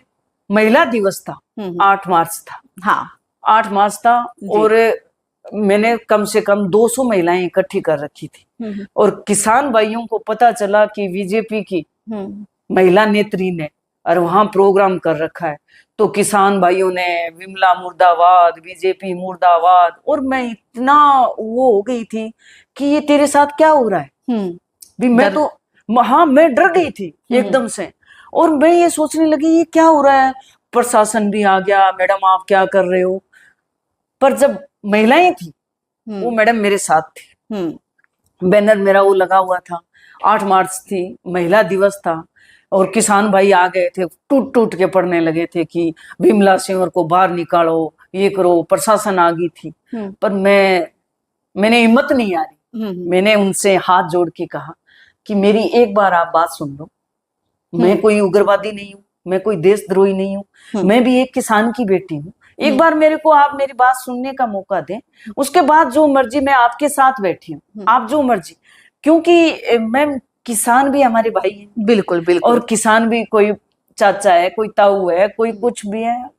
महिला दिवस था, 8 मार्च था। हाँ, 8 मार्च था, और मैंने कम से कम 200 महिलाएं इकट्ठी कर रखी थी। और किसान भाइयों को पता चला कि बीजेपी की महिला नेत्री ने और वहां प्रोग्राम कर रखा है, तो किसान भाइयों ने विमला मुर्दाबाद, बीजेपी मुर्दाबाद। और मैं इतना वो हो गई थी कि ये तेरे साथ क्या हो रहा है। भी मैं तो, हाँ, मैं डर गई थी एकदम से। और मैं ये सोचने लगी ये क्या हो रहा है, प्रशासन भी आ गया, मैडम आप क्या कर रहे हो। पर जब महिलाएं थी, वो मैडम मेरे साथ थी, बैनर मेरा वो लगा हुआ था। 8 मार्च थी, महिला दिवस था, और किसान भाई आ गए थे, टूट टूट के पड़ने लगे थे कि विमला सिंवर को बाहर निकालो, ये करो। प्रशासन आ गई थी, पर मैंने हिम्मत नहीं आ रही। मैंने उनसे हाथ जोड़ के कहा कि मेरी एक बार आप बात सुन लो, मैं कोई उग्रवादी नहीं हूँ, मैं कोई देशद्रोही नहीं हूँ, मैं भी एक किसान की बेटी हूँ। एक बार मेरे को आप मेरी बात सुनने का मौका दें, उसके बाद जो मर्जी, मैं आपके साथ बैठी हूँ, आप जो मर्जी। क्योंकि मैम किसान भी हमारे भाई हैं। बिल्कुल बिल्कुल। और किसान भी कोई चाचा है, कोई ताऊ है, कोई कुछ भी है।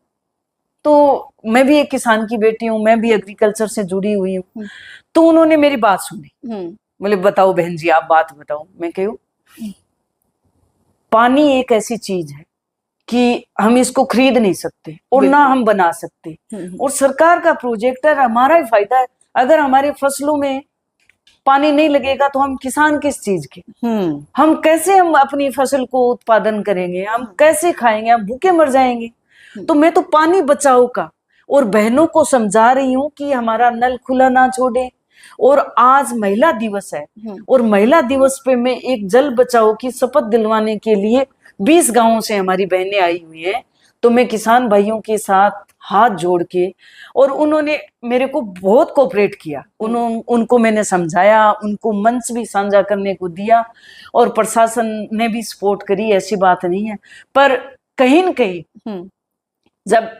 तो मैं भी एक किसान की बेटी हूँ, मैं भी एग्रीकल्चर से जुड़ी हुई हूँ। तो उन्होंने मेरी बात सुनी, बोले बताओ बहन जी, आप बात बताओ। मैं कहूँ, पानी एक ऐसी चीज है कि हम इसको खरीद नहीं सकते और ना हम बना सकते। और सरकार का प्रोजेक्ट है, हमारा ही फायदा है। अगर हमारे फसलों में पानी नहीं लगेगा तो हम किसान किस चीज के, हम कैसे हम अपनी फसल को उत्पादन करेंगे, हम कैसे खाएंगे, हम भूखे मर जाएंगे। तो मैं तो पानी बचाओ का और बहनों को समझा रही हूँ कि हमारा नल खुला ना छोड़े। और आज महिला दिवस है, और महिला दिवस पे मैं एक जल बचाओ की शपथ दिलवाने के लिए 20 गांवों से हमारी बहनें आई हुई हैं। तो मैं किसान भाइयों के साथ हाथ जोड़ के, और उन्होंने मेरे को बहुत कोऑपरेट किया। उनको मैंने समझाया, उनको मंच भी साझा करने को दिया, और प्रशासन ने भी सपोर्ट करी, ऐसी बात नहीं है। पर कहीं न कहीं जब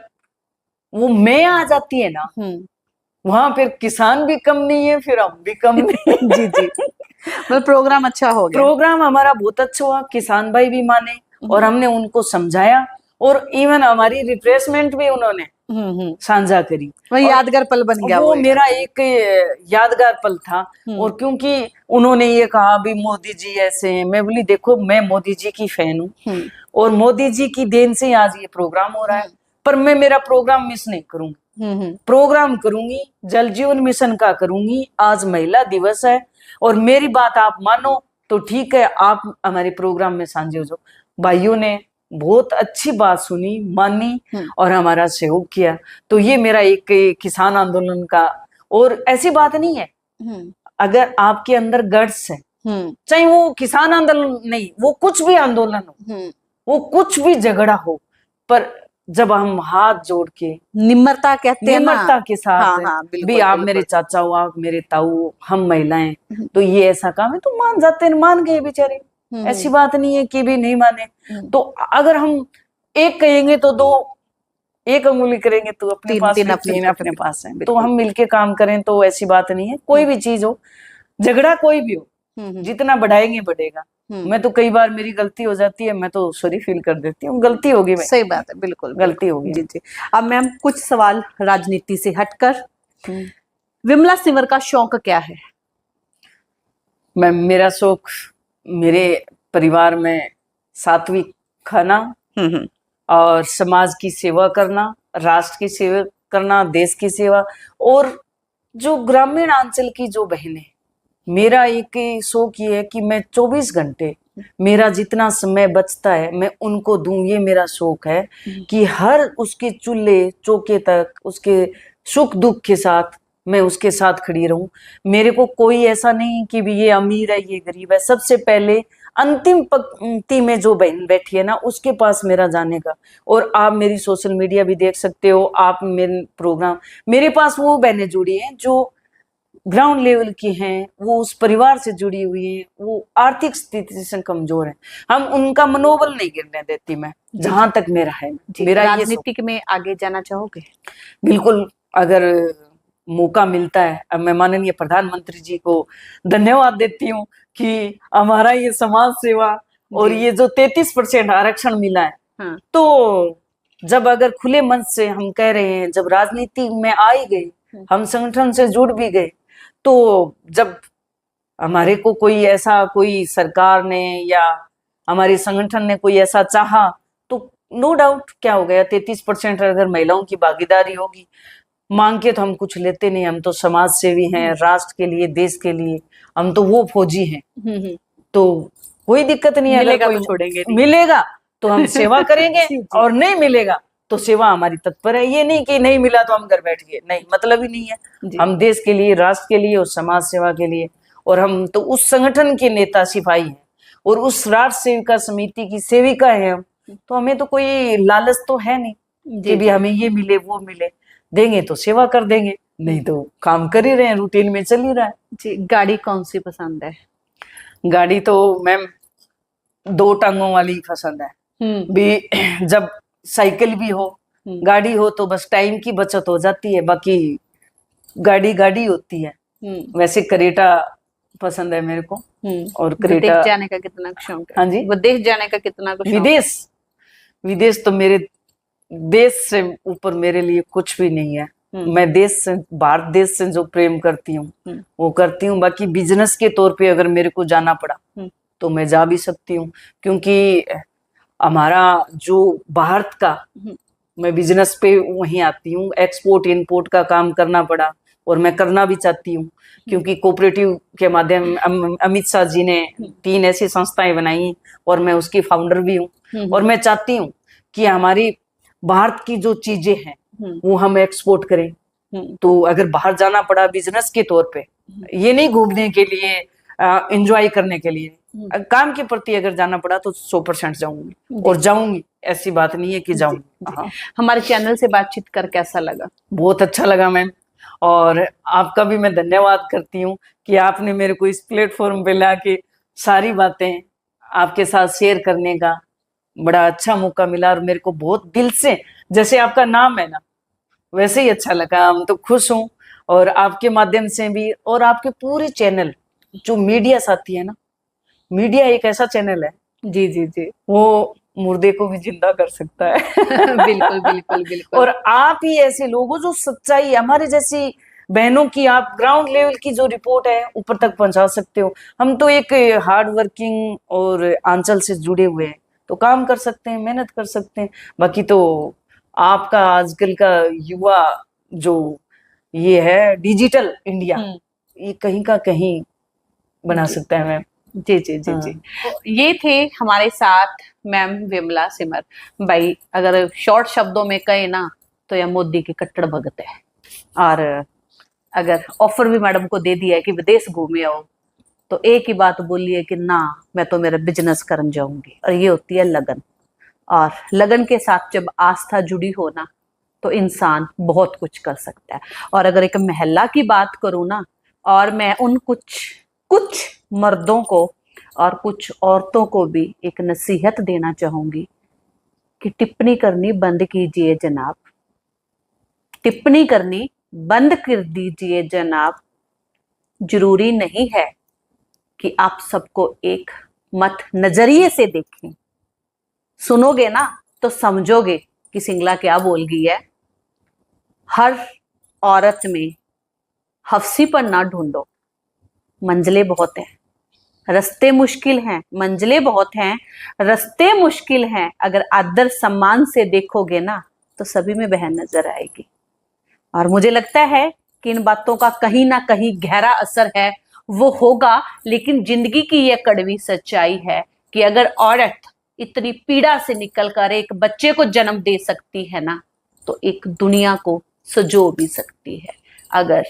वो मैं आ जाती है ना, वहां फिर किसान भी कम नहीं है, फिर हम भी कम नहीं। जी जी। मतलब प्रोग्राम अच्छा हो गया। प्रोग्राम हमारा बहुत अच्छा हुआ, किसान भाई भी माने, और हमने उनको समझाया, और इवन हमारी रिफ्रेशमेंट भी उन्होंने साझा करी। वही यादगार पल बन गया। वो मेरा एक यादगार पल था। और क्योंकि उन्होंने ये कहा भी मोदी जी ऐसे हैं, मैं बोली देखो मैं मोदी जी की फैन हूँ, और मोदी जी की देन से आज ये प्रोग्राम हो रहा है। पर मैं मेरा प्रोग्राम मिस नहीं करूंगी, प्रोग्राम करूंगी, जल जीवन मिशन का करूंगी। आज महिला दिवस है, और मेरी बात आप मानो तो ठीक है, आप हमारे प्रोग्राम में साझे हो जाओ। भाइयों ने बहुत अच्छी बात सुनी, मानी, और हमारा सहयोग किया। तो ये मेरा एक किसान आंदोलन का, और ऐसी बात नहीं है, अगर आपके अंदर गट्स है, चाहे वो किसान आंदोलन नहीं, वो कुछ भी आंदोलन हो, वो कुछ भी झगड़ा हो, पर जब हम हाथ जोड़ के निम्रता कहते हैं ना, निम्रता के साथ, हाँ, हाँ, बिल्कुल, भी आप बिल्कुल। मेरे चाचा हो, आप मेरे ताऊ, हम महिलाएं, तो ये ऐसा काम है, तो मान जाते हैं, मान गए बेचारे। ऐसी बात नहीं है कि भी नहीं माने। तो अगर हम एक कहेंगे तो दो, एक अंगुली करेंगे तो अपने पास, तीन अपने पास है। तो हम मिलके काम करें तो ऐसी बात नहीं है। कोई भी चीज हो, झगड़ा कोई भी हो, जितना बढ़ाएंगे बढ़ेगा। मैं तो कई बार मेरी गलती हो जाती है, मैं तो सॉरी फील कर देती हूँ, गलती होगी। सही बात है, बिल्कुल गलती होगी। जी जी। अब मैम कुछ सवाल राजनीति से हटकर, विमला सिंवर का शौक क्या है? मैम मेरा शौक, मेरे परिवार में सात्विक खाना और समाज की सेवा करना, राष्ट्र की सेवा करना, देश की सेवा, और जो ग्रामीण अंचल की जो बहनें, मेरा एक शौक ये है कि मैं 24 घंटे मेरा जितना समय बचता है मैं उनको दूं, ये मेरा शौक है कि हर उसके चूल्हे चौके तक उसके सुख दुख के साथ मैं उसके साथ खड़ी रहूं। मेरे को कोई ऐसा नहीं कि भी ये अमीर है ये गरीब है, सबसे पहले अंतिम पंक्ति में जो बहन बैठी है ना उसके पास मेरा जाने का। और आप मेरी सोशल मीडिया भी देख सकते हो, आप मेरे प्रोग्राम, मेरे पास वो बहनें जुड़ी हैं जो ग्राउंड लेवल की हैं, वो उस परिवार से जुड़ी हुई हैं, वो आर्थिक स्थिति से कमजोर हैं। हम उनका मनोबल नहीं गिरने देती मैं, जहां तक मेरा है। मेरा ये राजनीतिक में आगे जाना चाहोगे? बिल्कुल, अगर मौका मिलता है। अब मैं माननीय प्रधानमंत्री जी को धन्यवाद देती हूँ कि हमारा ये समाज सेवा और ये जो 33% आरक्षण मिला है, हाँ। तो जब अगर खुले मन से हम कह रहे हैं, जब राजनीति में आ ही गए, हम संगठन से जुड़ भी गए, तो जब हमारे को कोई ऐसा, कोई सरकार ने या हमारे संगठन ने कोई ऐसा चाहा, तो नो डाउट क्या हो गया, 33% अगर महिलाओं की भागीदारी होगी, मांग के तो हम कुछ लेते नहीं, हम तो समाज सेवी हैं, राष्ट्र के लिए, देश के लिए, हम तो वो फौजी हैं। तो कोई दिक्कत नहीं है, मिलेगा अगर तो छोड़ेंगे नहीं। मिलेगा तो हम सेवा करेंगे और नहीं मिलेगा तो सेवा हमारी तत्पर है। ये नहीं कि नहीं मिला तो हम घर बैठ गए, नहीं, मतलब ही नहीं है। हम देश के लिए, राष्ट्र के लिए और समाज सेवा के लिए, और हम तो उस संगठन के नेता सिपाही हैं और उस राष्ट्र सेविका समिति की सेविका है हम, तो हमें तो कोई लालच तो है नहीं कि भी हमें ये मिले वो मिले। देंगे तो सेवा कर देंगे, नहीं तो काम कर ही रहे हैं, रूटीन में चल ही रहा है। जी, गाड़ी कौन सी पसंद है? गाड़ी तो मैम 2 टांगों वाली पसंद है भी। जब साइकिल भी हो, गाड़ी हो, तो बस टाइम की बचत हो जाती है, बाकी गाड़ी गाड़ी होती है। वैसे करेटा पसंद है मेरे को। और करेटा, विदेश जाने का कितना शौक है? हाँ जी, विदेश जाने का कितना शौक? विदेश तो मेरे देश से ऊपर मेरे लिए कुछ भी नहीं है। मैं देश से, भारत देश से जो प्रेम करती हूँ वो करती हूँ। बाकी बिजनेस के तौर पे अगर मेरे को जाना पड़ा तो मैं जा भी सकती हूँ, क्योंकि हमारा जो भारत का, मैं बिजनेस पे वहीं आती हूँ। एक्सपोर्ट इम्पोर्ट का काम करना पड़ा और मैं करना भी चाहती हूँ, क्योंकि कोऑपरेटिव के माध्यम अमित शाह जी ने 3 ऐसी संस्थाएं बनाई और मैं उसकी फाउंडर भी हूँ। और मैं चाहती हूँ कि हमारी भारत की जो चीजें हैं वो हम एक्सपोर्ट करें। तो अगर बाहर जाना पड़ा बिजनेस के तौर पे, ये नहीं घूमने के लिए, एंजॉय करने के लिए, काम के प्रति अगर जाना पड़ा तो 100% जाऊंगी और जाऊंगी, ऐसी बात नहीं है कि जाऊंगी। हाँ। हमारे चैनल से बातचीत कर कैसा लगा? बहुत अच्छा लगा मैम, और आपका भी मैं धन्यवाद करती हूँ कि आपने मेरे को इस प्लेटफॉर्म पे लाके सारी बातें आपके साथ शेयर करने का बड़ा अच्छा मौका मिला। और मेरे को बहुत दिल से, जैसे आपका नाम है ना वैसे ही अच्छा लगा। हम तो खुश हूँ, और आपके माध्यम से भी, और आपके पूरे चैनल जो मीडिया साथी है ना, मीडिया एक ऐसा चैनल है, जी जी जी, वो मुर्दे को भी जिंदा कर सकता है। बिल्कुल बिल्कुल बिल्कुल। और आप ही ऐसे लोगों जो सच्चाई, हमारे जैसी बहनों की आप ग्राउंड लेवल की जो रिपोर्ट है ऊपर तक पहुंचा सकते हो। हम तो एक हार्ड वर्किंग और आंचल से जुड़े हुए हैं, तो काम कर सकते हैं, मेहनत कर सकते हैं। बाकी तो आपका आजकल का युवा जो ये है डिजिटल इंडिया, ये कहीं का कहीं बना सकता है मैम। जी जी जी जी। ये थे हमारे साथ मैम विमला सिमर भाई। अगर शॉर्ट शब्दों में कहे ना तो यह मोदी के कट्टर भगत है। और अगर ऑफर भी मैडम को दे दिया है कि विदेश घूमे आओ, तो एक ही बात बोली है कि ना, मैं तो मेरा बिजनेस करने जाऊंगी। और ये होती है लगन। और लगन के साथ जब आस्था जुड़ी हो ना, तो इंसान बहुत कुछ कर सकता है। और अगर एक महिला की बात करूं ना, और मैं उन कुछ मर्दों को और कुछ औरतों को भी एक नसीहत देना चाहूंगी कि टिप्पणी करनी बंद कीजिए जनाब, टिप्पणी करनी बंद कर दीजिए जनाब। जरूरी नहीं है कि आप सबको एक मत नजरिए से देखें। सुनोगे ना तो समझोगे कि सिंगला क्या बोल गई है। हर औरत में हफ्सीपन ना ढूंढो, मंजिलें बहुत हैं, रास्ते मुश्किल हैं, मंजिलें बहुत हैं, रास्ते मुश्किल हैं। अगर आदर सम्मान से देखोगे ना तो सभी में बहन नजर आएगी। और मुझे लगता है कि इन बातों का कहीं ना कहीं गहरा असर है, वो होगा। लेकिन जिंदगी की यह कड़वी सच्चाई है कि अगर औरत इतनी पीड़ा से निकलकर एक बच्चे को जन्म दे सकती है ना, तो एक दुनिया को सजो भी सकती है। अगर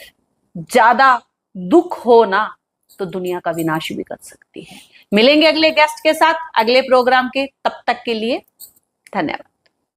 ज्यादा दुख हो ना, तो दुनिया का विनाश भी कर सकती है। मिलेंगे अगले गेस्ट के साथ अगले प्रोग्राम के, तब तक के लिए धन्यवाद।